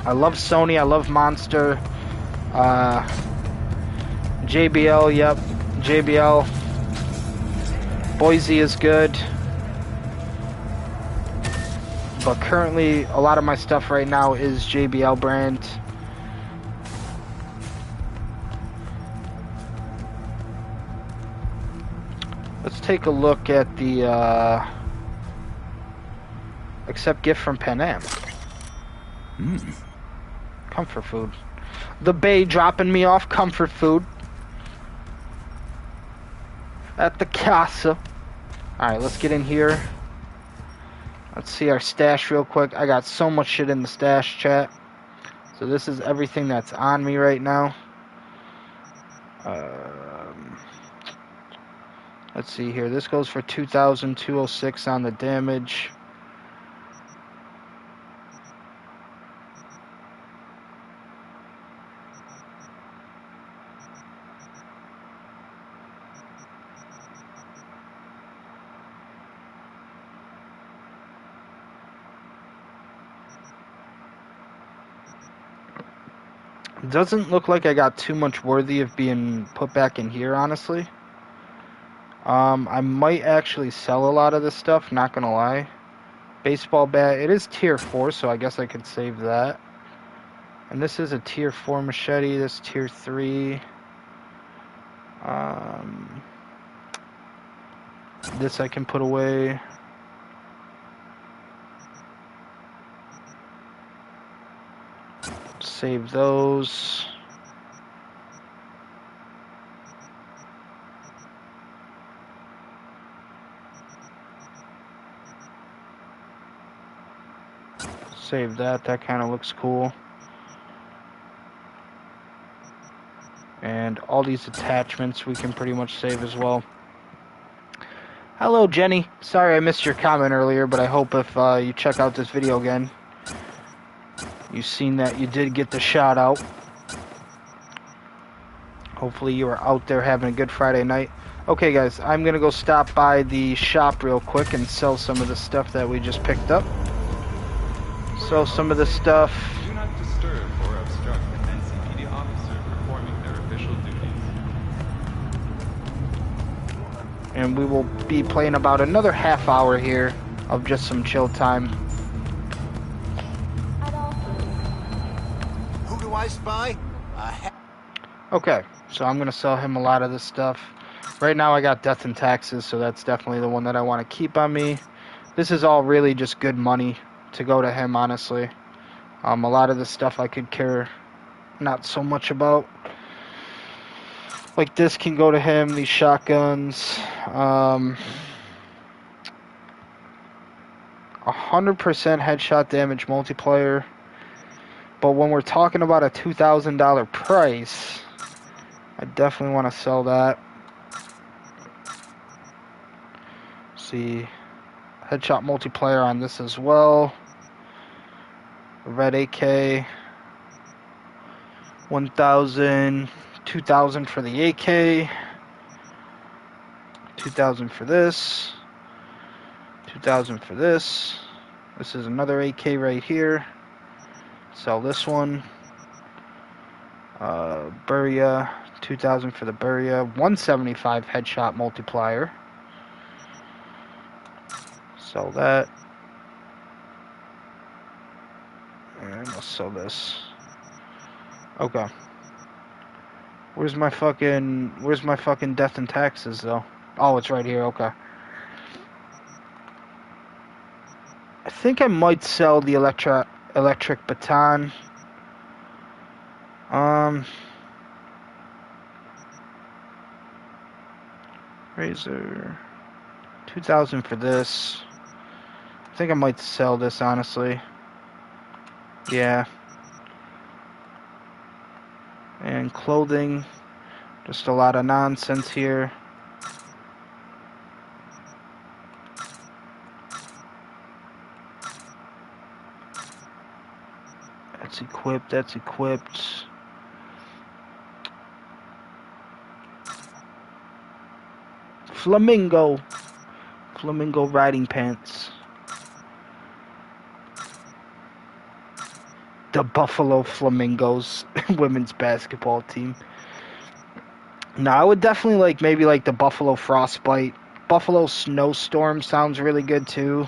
I love Sony, I love Monster, JBL, yep, JBL, Boise is good, but currently a lot of my stuff right now is JBL brand. Let's take a look at the, accept gift from Pan Am. Comfort food. The Bay dropping me off comfort food at the casa. Alright, let's get in here. Let's see our stash real quick. I got so much shit in the stash, chat. So this is everything that's on me right now. Let's see here. This goes for 2,206 on the damage. Doesn't look like I got too much worthy of being put back in here, honestly. I might actually sell a lot of this stuff, not gonna lie. Baseball bat, it is tier 4, so I guess I could save that. And this is a tier 4 machete, this tier 3. This I can put away. Save those. Save that, that kind of looks cool. And all these attachments we can pretty much save as well. Hello Jenny, sorry I missed your comment earlier, but I hope if you check out this video again, you've seen that you did get the shout out. Hopefully you are out there having a good Friday night. Okay guys, I'm gonna go stop by the shop real quick and sell some of the stuff that we just picked up. Sell some of the stuff. Do not disturb or obstruct an NCPD officer performing their official duties. And we will be playing about another half hour here of just some chill time. Who do I spy? Okay, so I'm going to sell him a lot of this stuff. Right now I got death and taxes, so that's definitely the one that I want to keep on me. This is all really just good money to go to him, honestly. A lot of this stuff I could care not so much about. Like this can go to him, these shotguns. 100% headshot damage multiplayer. But when we're talking about a $2,000 price, I definitely want to sell that. See, headshot multiplayer on this as well. Red AK, 1,000, 2,000 for the AK, 2,000 for this, 2,000 for this. This is another AK right here. Sell this one. Buria, 2,000 for the Buria, 175 headshot multiplier. Sell that. And I'll sell this. Okay. Where's my fucking death and taxes though? Oh, it's right here. Okay. I think I might sell the electric baton. Razor, 2,000 for this. I think I might sell this, honestly. Yeah. And clothing, just a lot of nonsense here. That's equipped, that's equipped. Flamingo riding pants. The Buffalo Flamingos women's basketball team. No, I would definitely like maybe like the Buffalo Frostbite. Buffalo Snowstorm sounds really good too.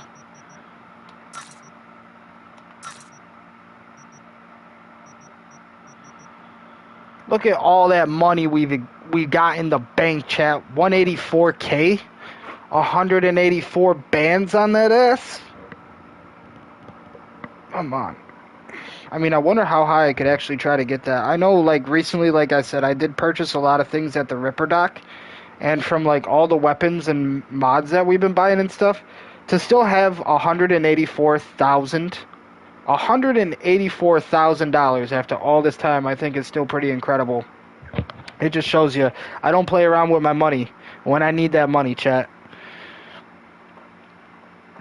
Look at all that money we got in the bank, chat. 184K, 184 bands on that ass. Come on. I mean, I wonder how high I could actually try to get that. I know, like, recently, like I said, I did purchase a lot of things at the Ripper Dock. And from, like, all the weapons and mods that we've been buying and stuff, to still have $184,000 after all this time, I think is still pretty incredible. It just shows you, I don't play around with my money when I need that money, chat.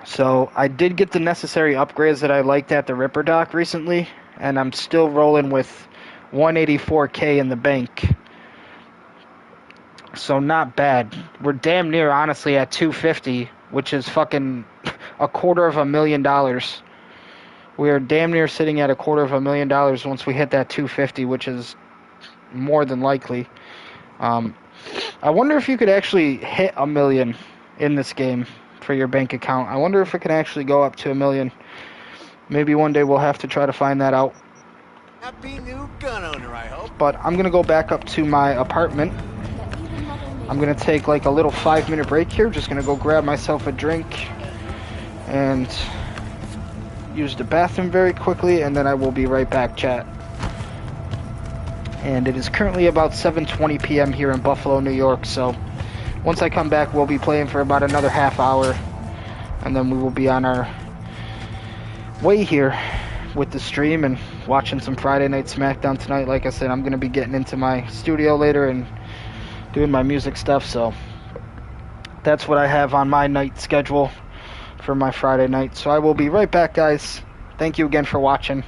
So I did get the necessary upgrades that I liked at the Ripper Dock recently, and I'm still rolling with 184K in the bank. So not bad. We're damn near, honestly, at 250, which is fucking $250,000. We are damn near sitting at $250,000 once we hit that 250, which is more than likely. I wonder if you could actually hit $1 million in this game for your bank account. I wonder if it can actually go up to $1 million. Maybe one day we'll have to try to find that out. Happy new gun owner, I hope. But I'm gonna go back up to my apartment. I'm gonna take like a little 5-minute break here. Just gonna go grab myself a drink and use the bathroom very quickly, and then I will be right back, chat. And it is currently about 7:20 p.m. here in Buffalo, New York, so once I come back, we'll be playing for about another half hour, and then we will be on our way here with the stream and watching some Friday Night SmackDown tonight. Like I said, I'm going to be getting into my studio later and doing my music stuff, so that's what I have on my night schedule for my Friday night. So I will be right back, guys. Thank you again for watching.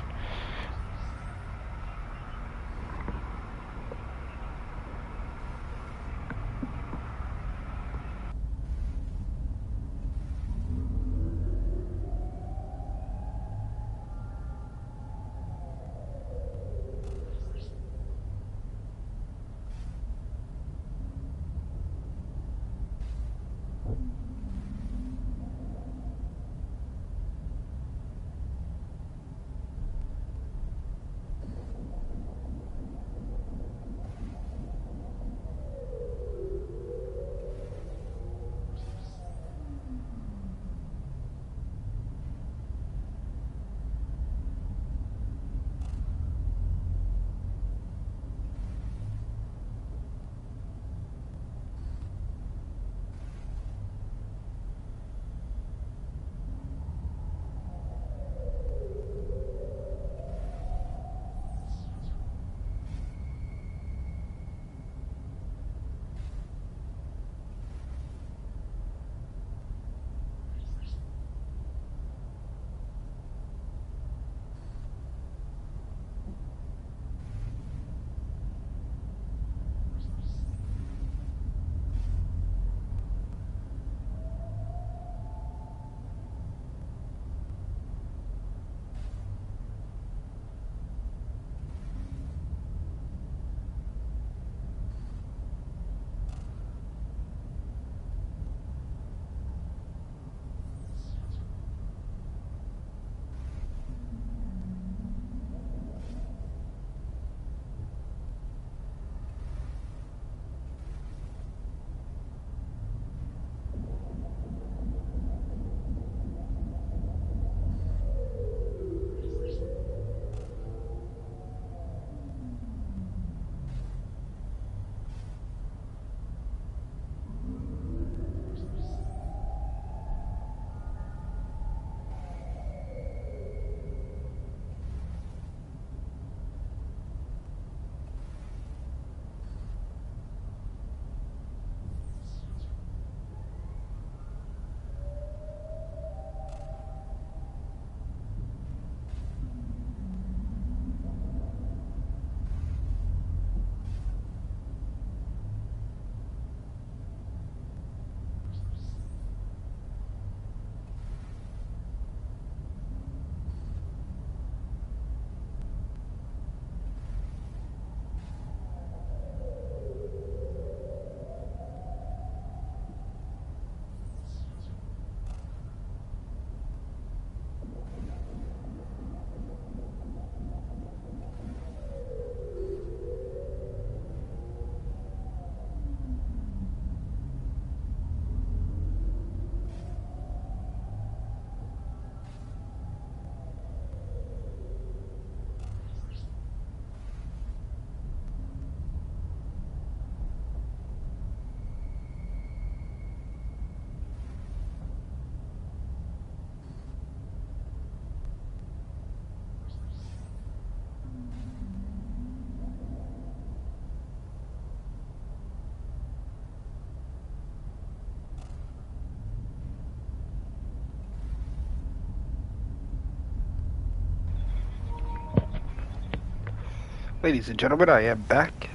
Ladies and gentlemen, I am back.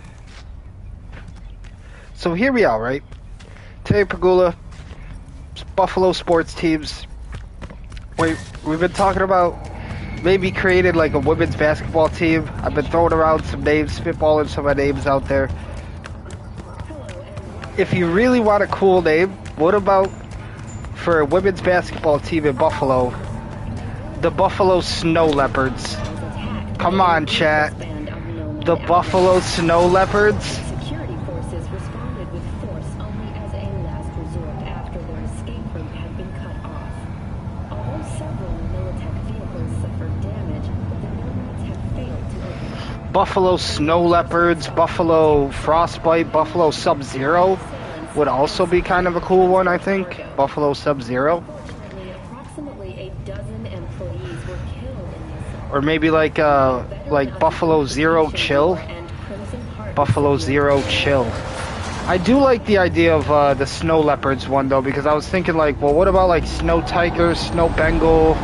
So here we are, right? Terry Pagula, Buffalo sports teams. We've been talking about maybe created like a women's basketball team. I've been throwing around some names, spitballing some of my names out there. If you really want a cool name, what about for a women's basketball team in Buffalo, the Buffalo Snow Leopards? Come on, chat. The Buffalo Snow Leopards? Security forces responded with force only as a last resort after their escape route had been cut off. Although several Militech vehicles suffered damage, the Nomads have failed to open. Buffalo Snow Leopards, Buffalo Frostbite, Buffalo Sub-Zero would also be kind of a cool one, I think. Buffalo Sub-Zero. Approximately a dozen employees were killed in the assault. Or maybe like Buffalo Zero Chill. Buffalo Zero Chill. I do like the idea of the Snow Leopards one though, because I was thinking like, well, what about like Snow Tiger, Snow Bengal,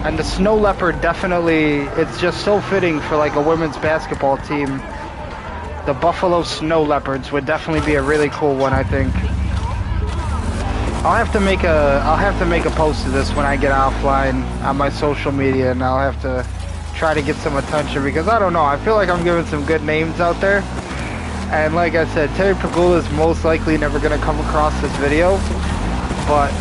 and the Snow Leopard definitely, it's just so fitting for like a women's basketball team. The Buffalo Snow Leopards would definitely be a really cool one, I think. I'll have to make a post of this when I get offline on my social media, and I'll have to try to get some attention because I don't know. I feel like I'm giving some good names out there, and like I said, Terry Pagula is most likely never gonna come across this video. But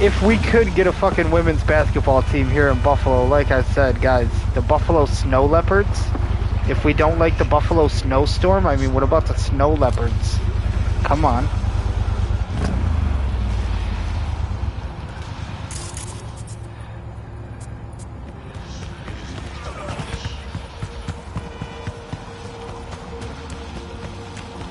if we could get a fucking women's basketball team here in Buffalo, like I said, guys, the Buffalo Snow Leopards. If we don't like the Buffalo Snowstorm, I mean, what about the Snow Leopards? Come on.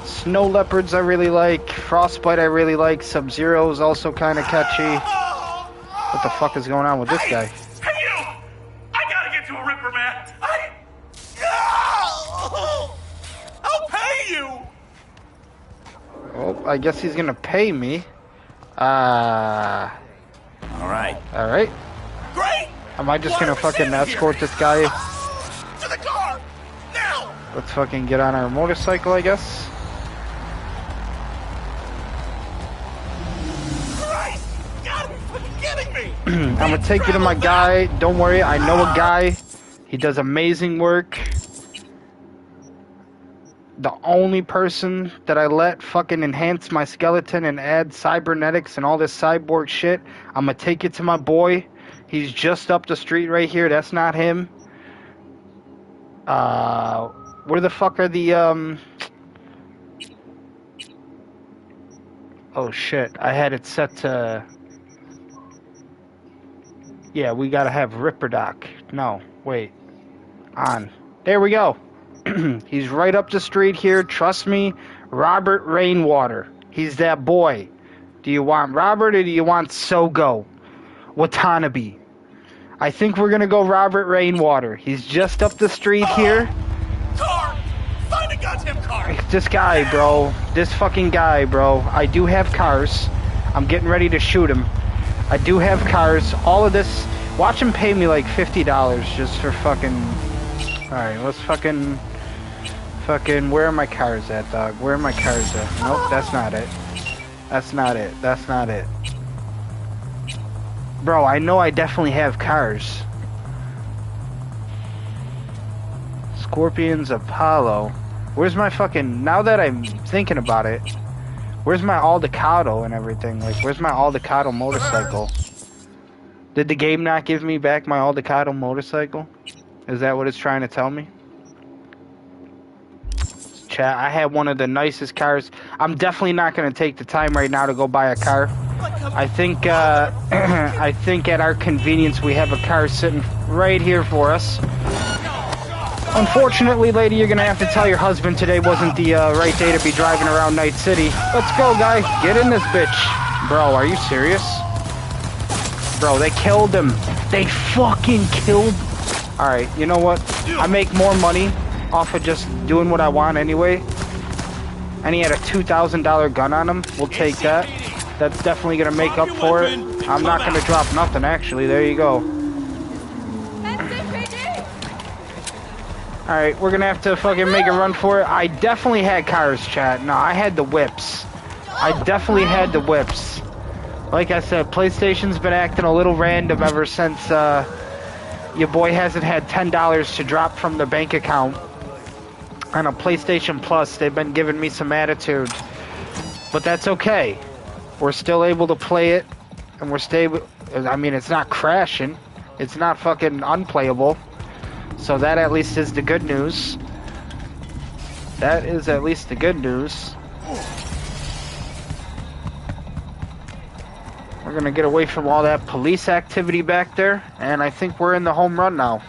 Snow Leopards I really like. Frostbite I really like. Sub-Zero is also kind of catchy. What the fuck is going on with this guy? Hey, you! I gotta get to a Ripper, man. I'll pay you! Oh, I guess he's gonna pay me. Alright. Alright. Great! Am I just Why gonna are we fucking standing here? escort this guy? To the car! Now! Let's fucking get on our motorcycle, I guess. Christ! You gotta be fucking kidding me! I'm gonna take you to my guy. Don't worry, I know a guy. He does amazing work. The only person that I let fucking enhance my skeleton and add cybernetics and all this cyborg shit, I'm gonna take it to my boy. He's just up the street right here. That's not him. Where the fuck are the, Oh shit, I had it set to... Yeah, we gotta have Ripper Doc. No, wait. On. There we go. He's right up the street here. Trust me, Robert Rainwater. He's that boy. Do you want Robert or do you want Sogo Watanabe? I think we're gonna go Robert Rainwater. He's just up the street here. Car! Find a goddamn car! This guy, bro. This fucking guy, bro. I do have cars. I'm getting ready to shoot him. I do have cars. All of this. Watch him pay me like $50 just for fucking... Alright, let's fucking... Where are my cars at, dog? Where are my cars at? Nope, that's not it. That's not it. That's not it. Bro, I know I definitely have cars. Scorpions Apollo. Where's my fucking... Now that I'm thinking about it, where's my Aldecado and everything? Like, where's my Aldecado motorcycle? Did the game not give me back my Aldecado motorcycle? Is that what it's trying to tell me? Chat, I had one of the nicest cars. I'm definitely not going to take the time right now to go buy a car. I think I think at our convenience we have a car sitting right here for us. Unfortunately, lady, you're going to have to tell your husband today wasn't the right day to be driving around Night City. Let's go, guy. Get in this bitch. Bro, are you serious? Bro, they killed him. They fucking killed... Alright, you know what? I make more money off of just doing what I want anyway. And he had a $2,000 gun on him. We'll take that. That's definitely going to make up for it. I'm not going to drop nothing, actually. There you go. Alright, we're gonna have to fucking make a run for it. I definitely had cars, chat. No, I had the whips. I definitely had the whips. Like I said, PlayStation's been acting a little random ever since your boy hasn't had $10 to drop from the bank account. On a PlayStation Plus, they've been giving me some attitude. But that's okay. We're still able to play it, and we're stable. I mean, it's not crashing. It's not fucking unplayable. So that at least is the good news. That is at least the good news. We're gonna get away from all that police activity back there, and I think we're in the home run now.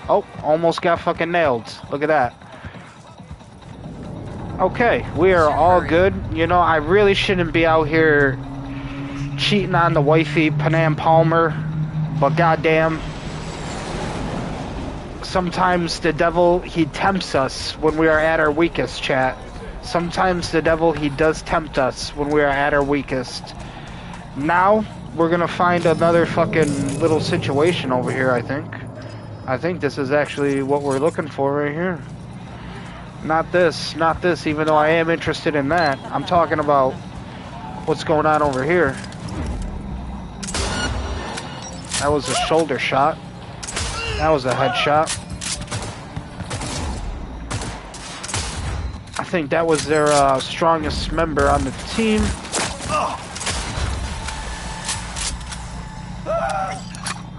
Oh, almost got fucking nailed. Look at that. Okay, we are all good. You know, I really shouldn't be out here cheating on the wifey, Panam Palmer, but goddamn, sometimes the devil, he tempts us when we are at our weakest, chat. Sometimes the devil, he does tempt us when we are at our weakest. Now, we're gonna find another fucking little situation over here, I think. I think this is actually what we're looking for right here. Not this, even though I am interested in that. I'm talking about what's going on over here. That was a shoulder shot. That was a headshot. I think that was their strongest member on the team.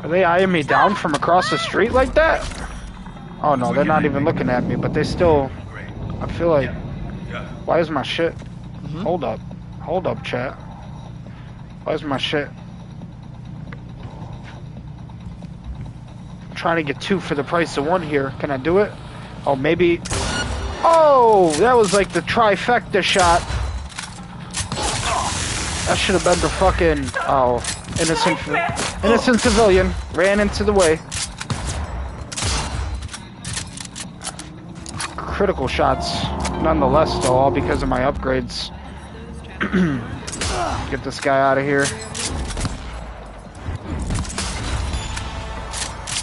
Are they eyeing me down from across the street like that? Oh no, they're not even looking at me, but they still... I feel like... Why is my shit... Hold up. Hold up, chat. Why is my shit... I'm trying to get 2 for the price of 1 here. Can I do it? Oh, maybe... Oh! That was like the trifecta shot. That should have been the fucking... Oh... Innocent civilian ran into the way. Critical shots, nonetheless, though, all because of my upgrades. Get this guy out of here.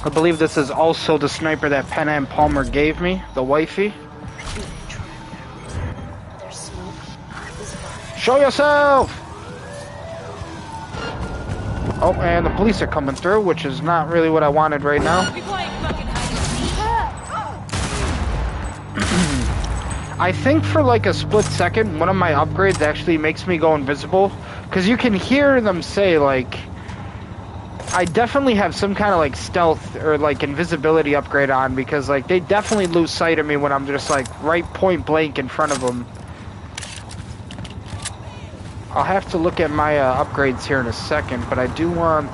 I believe this is also the sniper that Panam Palmer gave me, the wifey. Show yourself! Oh, and the police are coming through, which is not really what I wanted right now. I think for like a split second, one of my upgrades actually makes me go invisible. Because you can hear them say, like... I definitely have some kind of like stealth or like invisibility upgrade on. Because like they definitely lose sight of me when I'm just like right point blank in front of them. I'll have to look at my upgrades here in a second, but I do want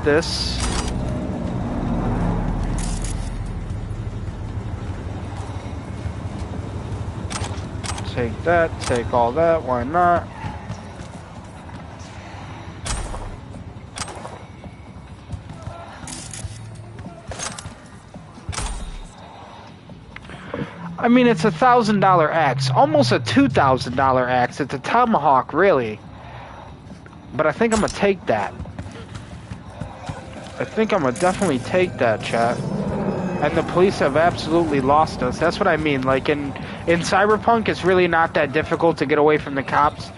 this. Take that, take all that, why not? I mean, it's $1,000 axe, almost a $2,000 axe. It's a tomahawk, really. But I think I'm gonna take that. I think I'm gonna definitely take that, chat. And the police have absolutely lost us. That's what I mean. Like in Cyberpunk, it's really not that difficult to get away from the cops.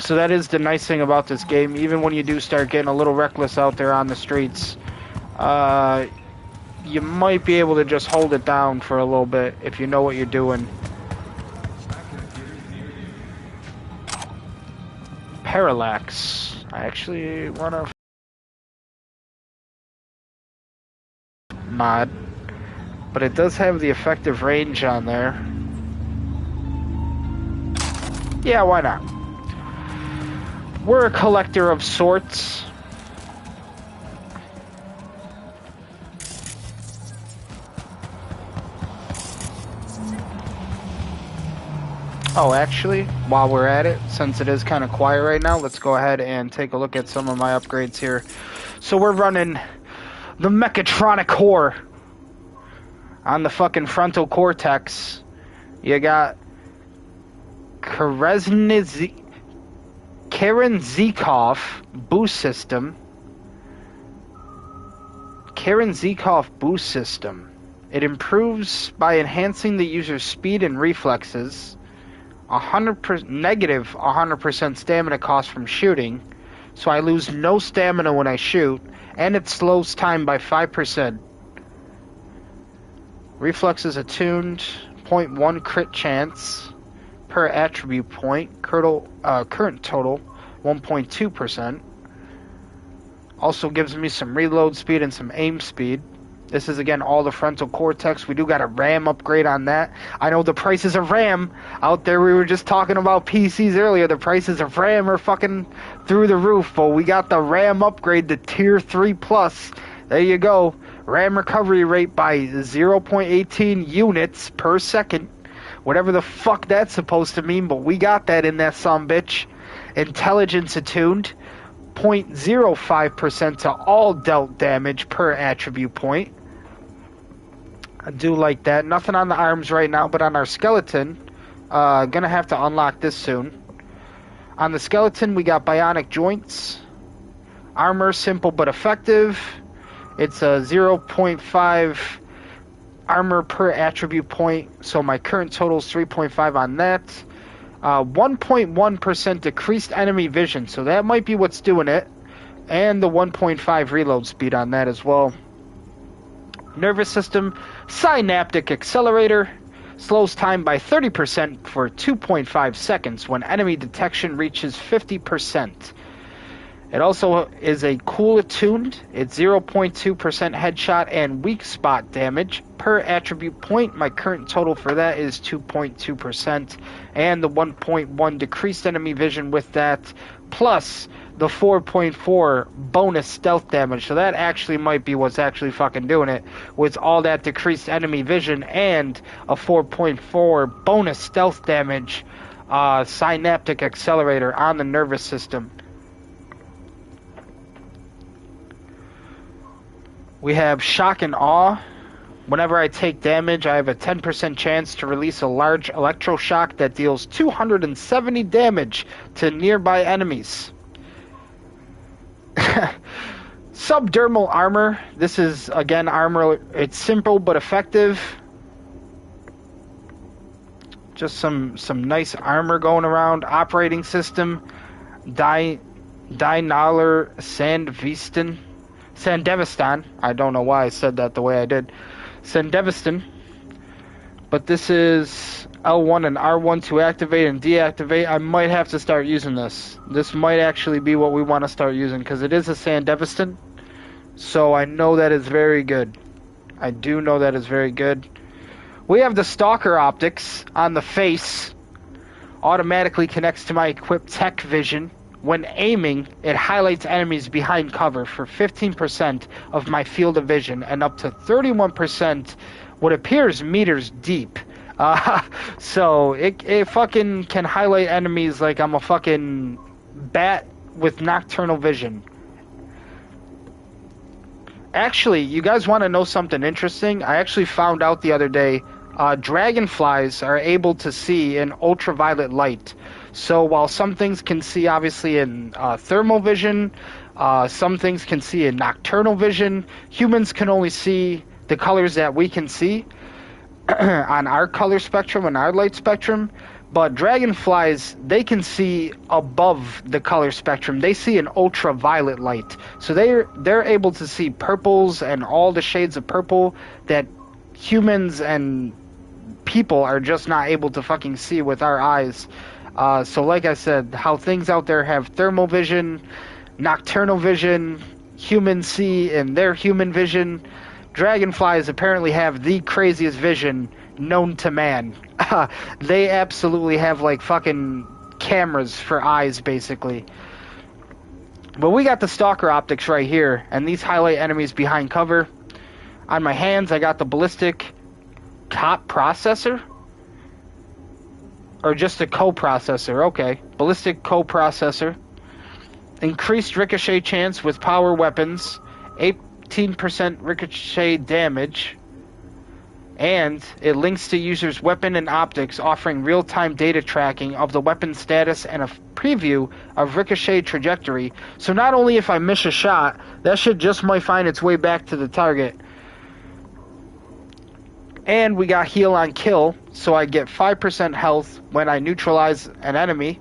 So that is the nice thing about this game. Even when you do start getting a little reckless out there on the streets, you might be able to just hold it down for a little bit if you know what you're doing. Parallax. I actually want to mod, but it does have the effective range on there. Yeah, why not? We're a collector of sorts. Oh, actually, while we're at it, since it is kind of quiet right now, let's go ahead and take a look at some of my upgrades here. So we're running the mechatronic core on the fucking frontal cortex. You got Kerenzikov boost system. Kerenzikov boost system. It improves by enhancing the user's speed and reflexes. Negative 100% stamina cost from shooting, so I lose no stamina when I shoot, and it slows time by 5%. Reflexes attuned, 0.1 crit chance per attribute point, current total 1.2%. Also gives me some reload speed and some aim speed. This is, again, all the frontal cortex. We do got a RAM upgrade on that. I know the prices of RAM out there. We were just talking about PCs earlier. The prices of RAM are fucking through the roof. But we got the RAM upgrade to Tier 3 Plus. There you go. RAM recovery rate by 0.18 units per second. Whatever the fuck that's supposed to mean. But we got that in that sumbitch. Intelligence attuned. 0.05% to all dealt damage per attribute point. I do like that. Nothing on the arms right now, but on our skeleton, gonna have to unlock this soon. On the skeleton, we got bionic joints. Armor, simple but effective. It's a 0.5 armor per attribute point, so my current total is 3.5 on that. 1.1% decreased enemy vision, so that might be what's doing it. And the 1.5 reload speed on that as well. Nervous system, synaptic accelerator, slows time by 30% for 2.5 seconds when enemy detection reaches 50%. It also is a cool attuned. It's 0.2% headshot and weak spot damage per attribute point. My current total for that is 2.2%. And the 1.1 decreased enemy vision with that, plus the 4.4 bonus stealth damage. So that actually might be what's actually fucking doing it, with all that decreased enemy vision and a 4.4 bonus stealth damage synaptic accelerator on the nervous system. We have shock and awe. Whenever I take damage, I have a 10% chance to release a large electroshock that deals 270 damage to nearby enemies. Subdermal armor. This is, again, armor. It's simple but effective. Just some nice armor going around. Operating system. Dynalar Sandevistan. I don't know why I said that the way I did. Sandevistan. But this is L1 and R1 to activate and deactivate. I might have to start using this. This might actually be what we want to start using, because it is a Sandevistan. So I know that is very good. I do know that is very good. We have the Stalker optics on the face. Automatically connects to my equipped tech vision. When aiming, it highlights enemies behind cover for 15% of my field of vision and up to 31% what appears meters deep. So it fucking can highlight enemies like I'm a fucking bat with nocturnal vision. Actually, you guys want to know something interesting? I actually found out the other day, dragonflies are able to see in ultraviolet light. So while some things can see obviously in thermal vision, some things can see in nocturnal vision, humans can only see the colors that we can see on our color spectrum and our light spectrum. But dragonflies, they can see above the color spectrum. They see in ultraviolet light. So they're able to see purples and all the shades of purple that humans and people are just not able to fucking see with our eyes. So like I said, how things out there have thermal vision, nocturnal vision, humans see in their human vision, dragonflies apparently have the craziest vision known to man. They absolutely have like fucking cameras for eyes, basically. But we got the Stalker optics right here, and these highlight enemies behind cover. On my hands, I got the ballistic cop processor. Or just a coprocessor, okay. Ballistic coprocessor. Increased ricochet chance with power weapons. 18% ricochet damage. And it links to users' weapon and optics, offering real-time data tracking of the weapon status and a preview of ricochet trajectory. So not only if I miss a shot, that shit just might find its way back to the target. And we got heal on kill, so I get 5% health when I neutralize an enemy.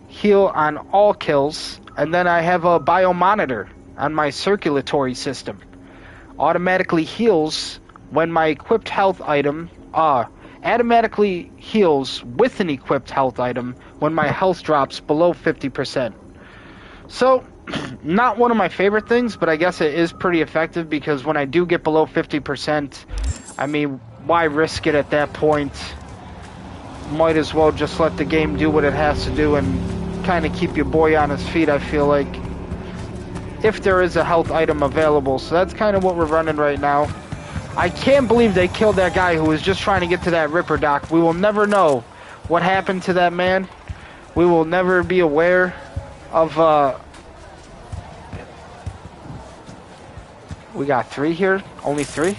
Heal on all kills, and then I have a biomonitor on my circulatory system. Automatically heals when my equipped health item, automatically heals with an equipped health item when my health drops below 50%. So, not one of my favorite things, but I guess it is pretty effective because when I do get below 50%, I mean, why risk it at that point? Might as well just let the game do what it has to do and kind of keep your boy on his feet, I feel like. If there is a health item available. So that's kind of what we're running right now. I can't believe they killed that guy who was just trying to get to that Ripper dock. We will never know what happened to that man. We will never be aware of, we got 3 here? Only 3?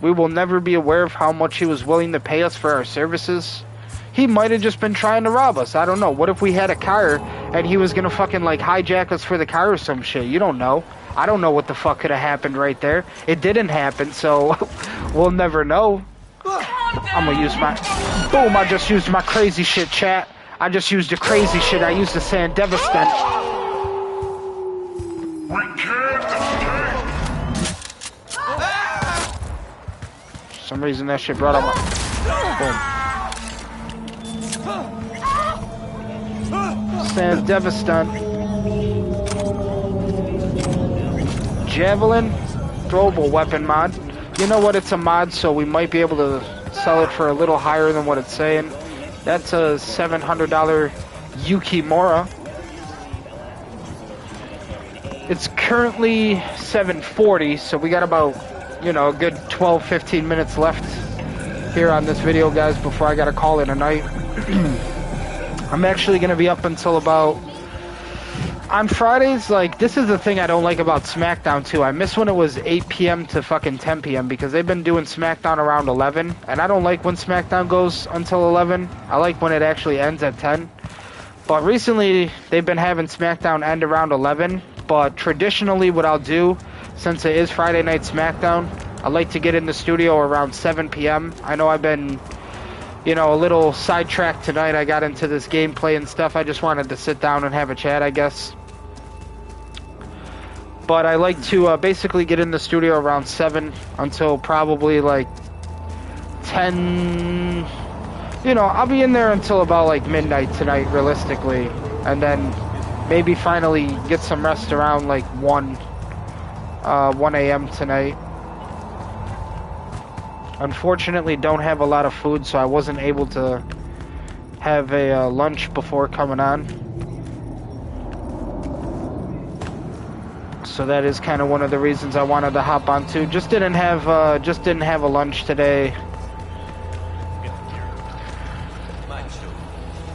We will never be aware of how much he was willing to pay us for our services. He might have just been trying to rob us. I don't know. What if we had a car and he was gonna fucking like hijack us for the car or some shit? You don't know. I don't know what the fuck could have happened right there. It didn't happen, so we'll never know. I'm gonna use my... Boom, I just used my crazy shit, chat. I just used the crazy shit. I used the sand devastant. For some reason that shit brought up my... Boom. Sand devastant. Javelin, throwable weapon mod. You know what? It's a mod, so we might be able to sell it for a little higher than what it's saying. That's a $700 Yukimura. It's currently $740, so we got about, you know, a good 12-15 minutes left here on this video, guys, before I gotta call it a night. I'm actually gonna be up until about... On Fridays, like, this is the thing I don't like about SmackDown, too. I miss when it was 8 p.m. to fucking 10 p.m. because they've been doing SmackDown around 11, and I don't like when SmackDown goes until 11. I like when it actually ends at 10. But recently, they've been having SmackDown end around 11, but traditionally what I'll do, since it is Friday Night SmackDown, I like to get in the studio around 7 p.m. I know I've been, you know, a little sidetracked tonight. I got into this gameplay and stuff. I just wanted to sit down and have a chat, I guess. But I like to basically get in the studio around 7 until probably like 10. You know, I'll be in there until about like midnight tonight, realistically. And then maybe finally get some rest around like 1 a.m. tonight. Unfortunately, don't have a lot of food, so I wasn't able to have a lunch before coming on. So that is kind of one of the reasons I wanted to hop on too. Just didn't have a lunch today.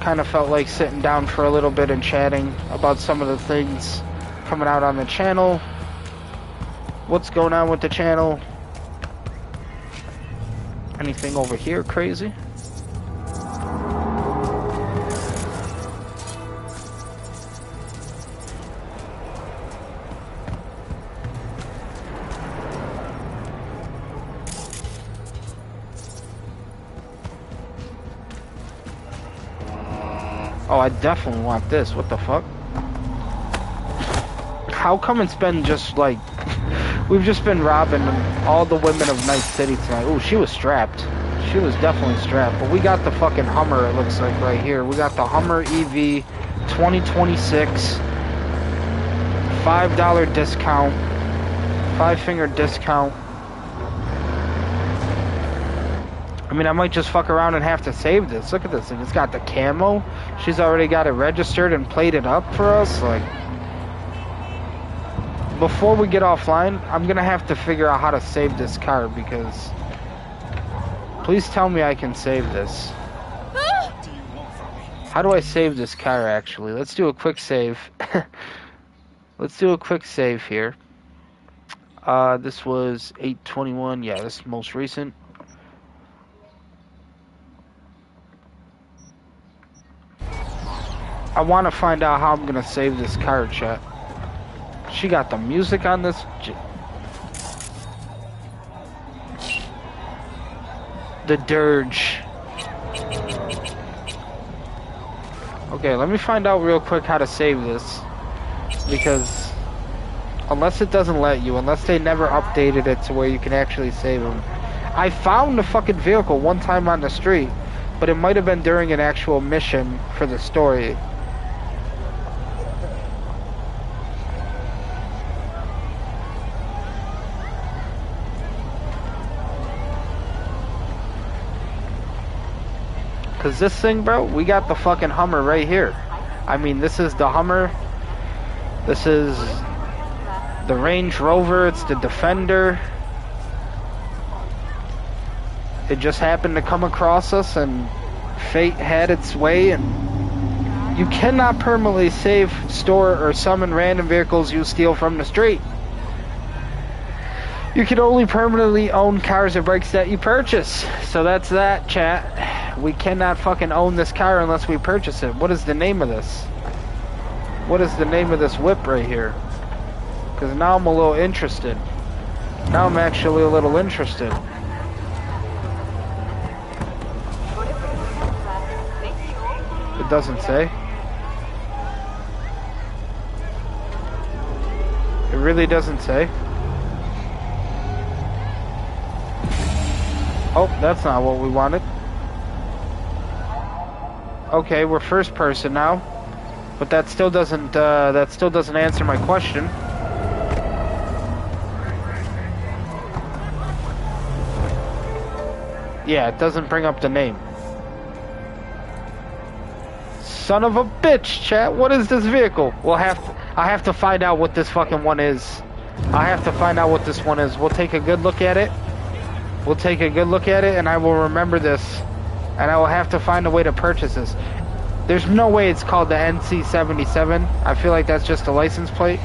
Kind of felt like sitting down for a little bit and chatting about some of the things coming out on the channel. What's going on with the channel? Anything over here crazy? Oh, I definitely want this. What the fuck? How come it's been just like... We've just been robbing all the women of Night City tonight. Ooh, she was strapped. She was definitely strapped. But we got the fucking Hummer, it looks like, right here. We got the Hummer EV 2026. $5 discount. 5-finger discount. I mean, I might just fuck around and have to save this. Look at this thing. It's got the camo. She's already got it registered and plated up for us. Like, before we get offline, I'm going to have to figure out how to save this car because... Please tell me I can save this. How do I save this car, actually? Let's do a quick save. Let's do a quick save here. This was 8/21. Yeah, this is most recent. I want to find out how I'm going to save this car, chat. She got the music on this. The dirge. Okay, let me find out real quick how to save this. Because unless it doesn't let you, unless they never updated it to where you can actually save them. I found the fucking vehicle one time on the street, but it might have been during an actual mission for the story. Cause this thing, bro, we got the fucking Hummer right here. I mean, this is the Hummer. This is the Range Rover. It's the Defender. It just happened to come across us, and fate had its way. And you cannot permanently save, store, or summon random vehicles you steal from the street. You can only permanently own cars or bikes that you purchase. So that's that, chat. We cannot fucking own this car unless we purchase it. What is the name of this? What is the name of this whip right here? Because now I'm a little interested. Now I'm actually a little interested. It doesn't say. It really doesn't say. Oh, that's not what we wanted. Okay, we're first person now, but that still doesn't answer my question. Yeah, it doesn't bring up the name. Son of a bitch, chat. What is this vehicle? I have to find out what this fucking one is. I have to find out what this one is. We'll take a good look at it. We'll take a good look at it, and I will remember this. And I will have to find a way to purchase this. There's no way it's called the NC-77. I feel like that's just a license plate.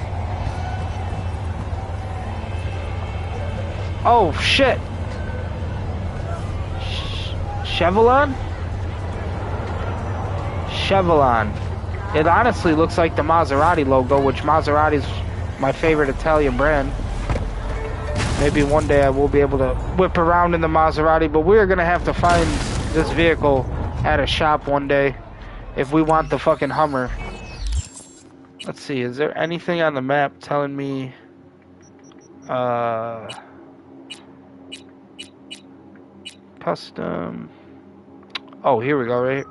Oh, shit. Chevrolet? Chevrolet. It honestly looks like the Maserati logo, which Maserati's my favorite Italian brand. Maybe one day I will be able to whip around in the Maserati, but we're gonna have to find this vehicle at a shop one day if we want the fucking Hummer. Let's see, is there anything on the map telling me custom? Oh, here we go, right?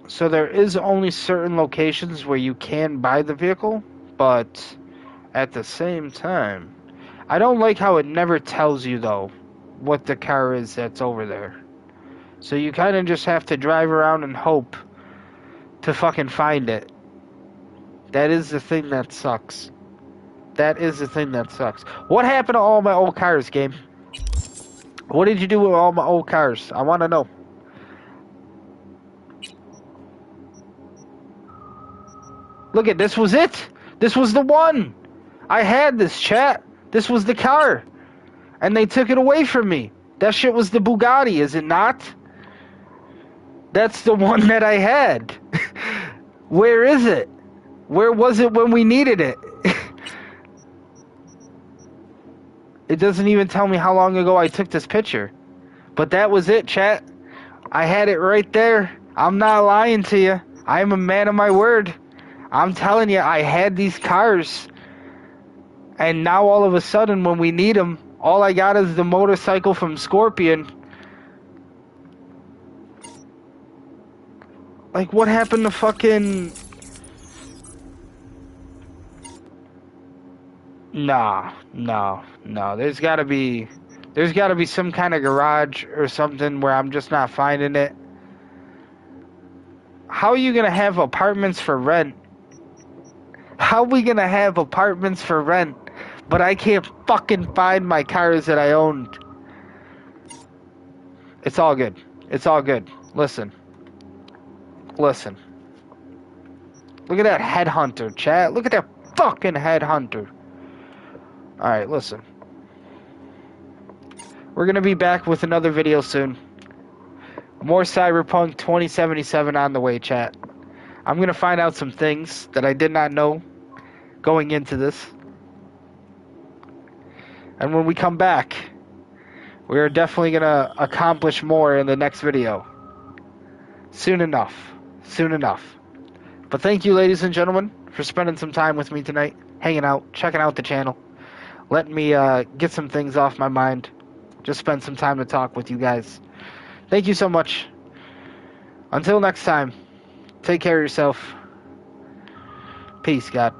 So there is only certain locations where you can buy the vehicle, but at the same time, I don't like how it never tells you, though, what the car is that's over there. So you kind of just have to drive around and hope to fucking find it. That is the thing that sucks. That is the thing that sucks. What happened to all my old cars, game? What did you do with all my old cars? I want to know. Look at this, was it? This was the one. I had this, chat. This was the car. And they took it away from me. That shit was the Bugatti, is it not? That's the one that I had. Where is it? Where was it when we needed it? It doesn't even tell me how long ago I took this picture. But that was it, chat. I had it right there. I'm not lying to you. I am a man of my word. I'm telling you, I had these cars. And now all of a sudden, when we need them, all I got is the motorcycle from Scorpion. Like, what happened to fucking... No. There's gotta be some kind of garage or something where I'm just not finding it. How are you gonna have apartments for rent? How are we gonna have apartments for rent, but I can't fucking find my cars that I owned? It's all good. It's all good. Listen. Look at that headhunter, chat. Look at that fucking headhunter. Alright, listen. We're gonna be back with another video soon. More Cyberpunk 2077 on the way, chat. I'm gonna find out some things that I did not know going into this. And when we come back, We're definitely going to accomplish more in the next video. Soon enough. Soon enough. But thank you, ladies and gentlemen, for spending some time with me tonight, hanging out, checking out the channel. Let me get some things off my mind. Just spend some time to talk with you guys. Thank you so much. Until next time, take care of yourself. Peace, God.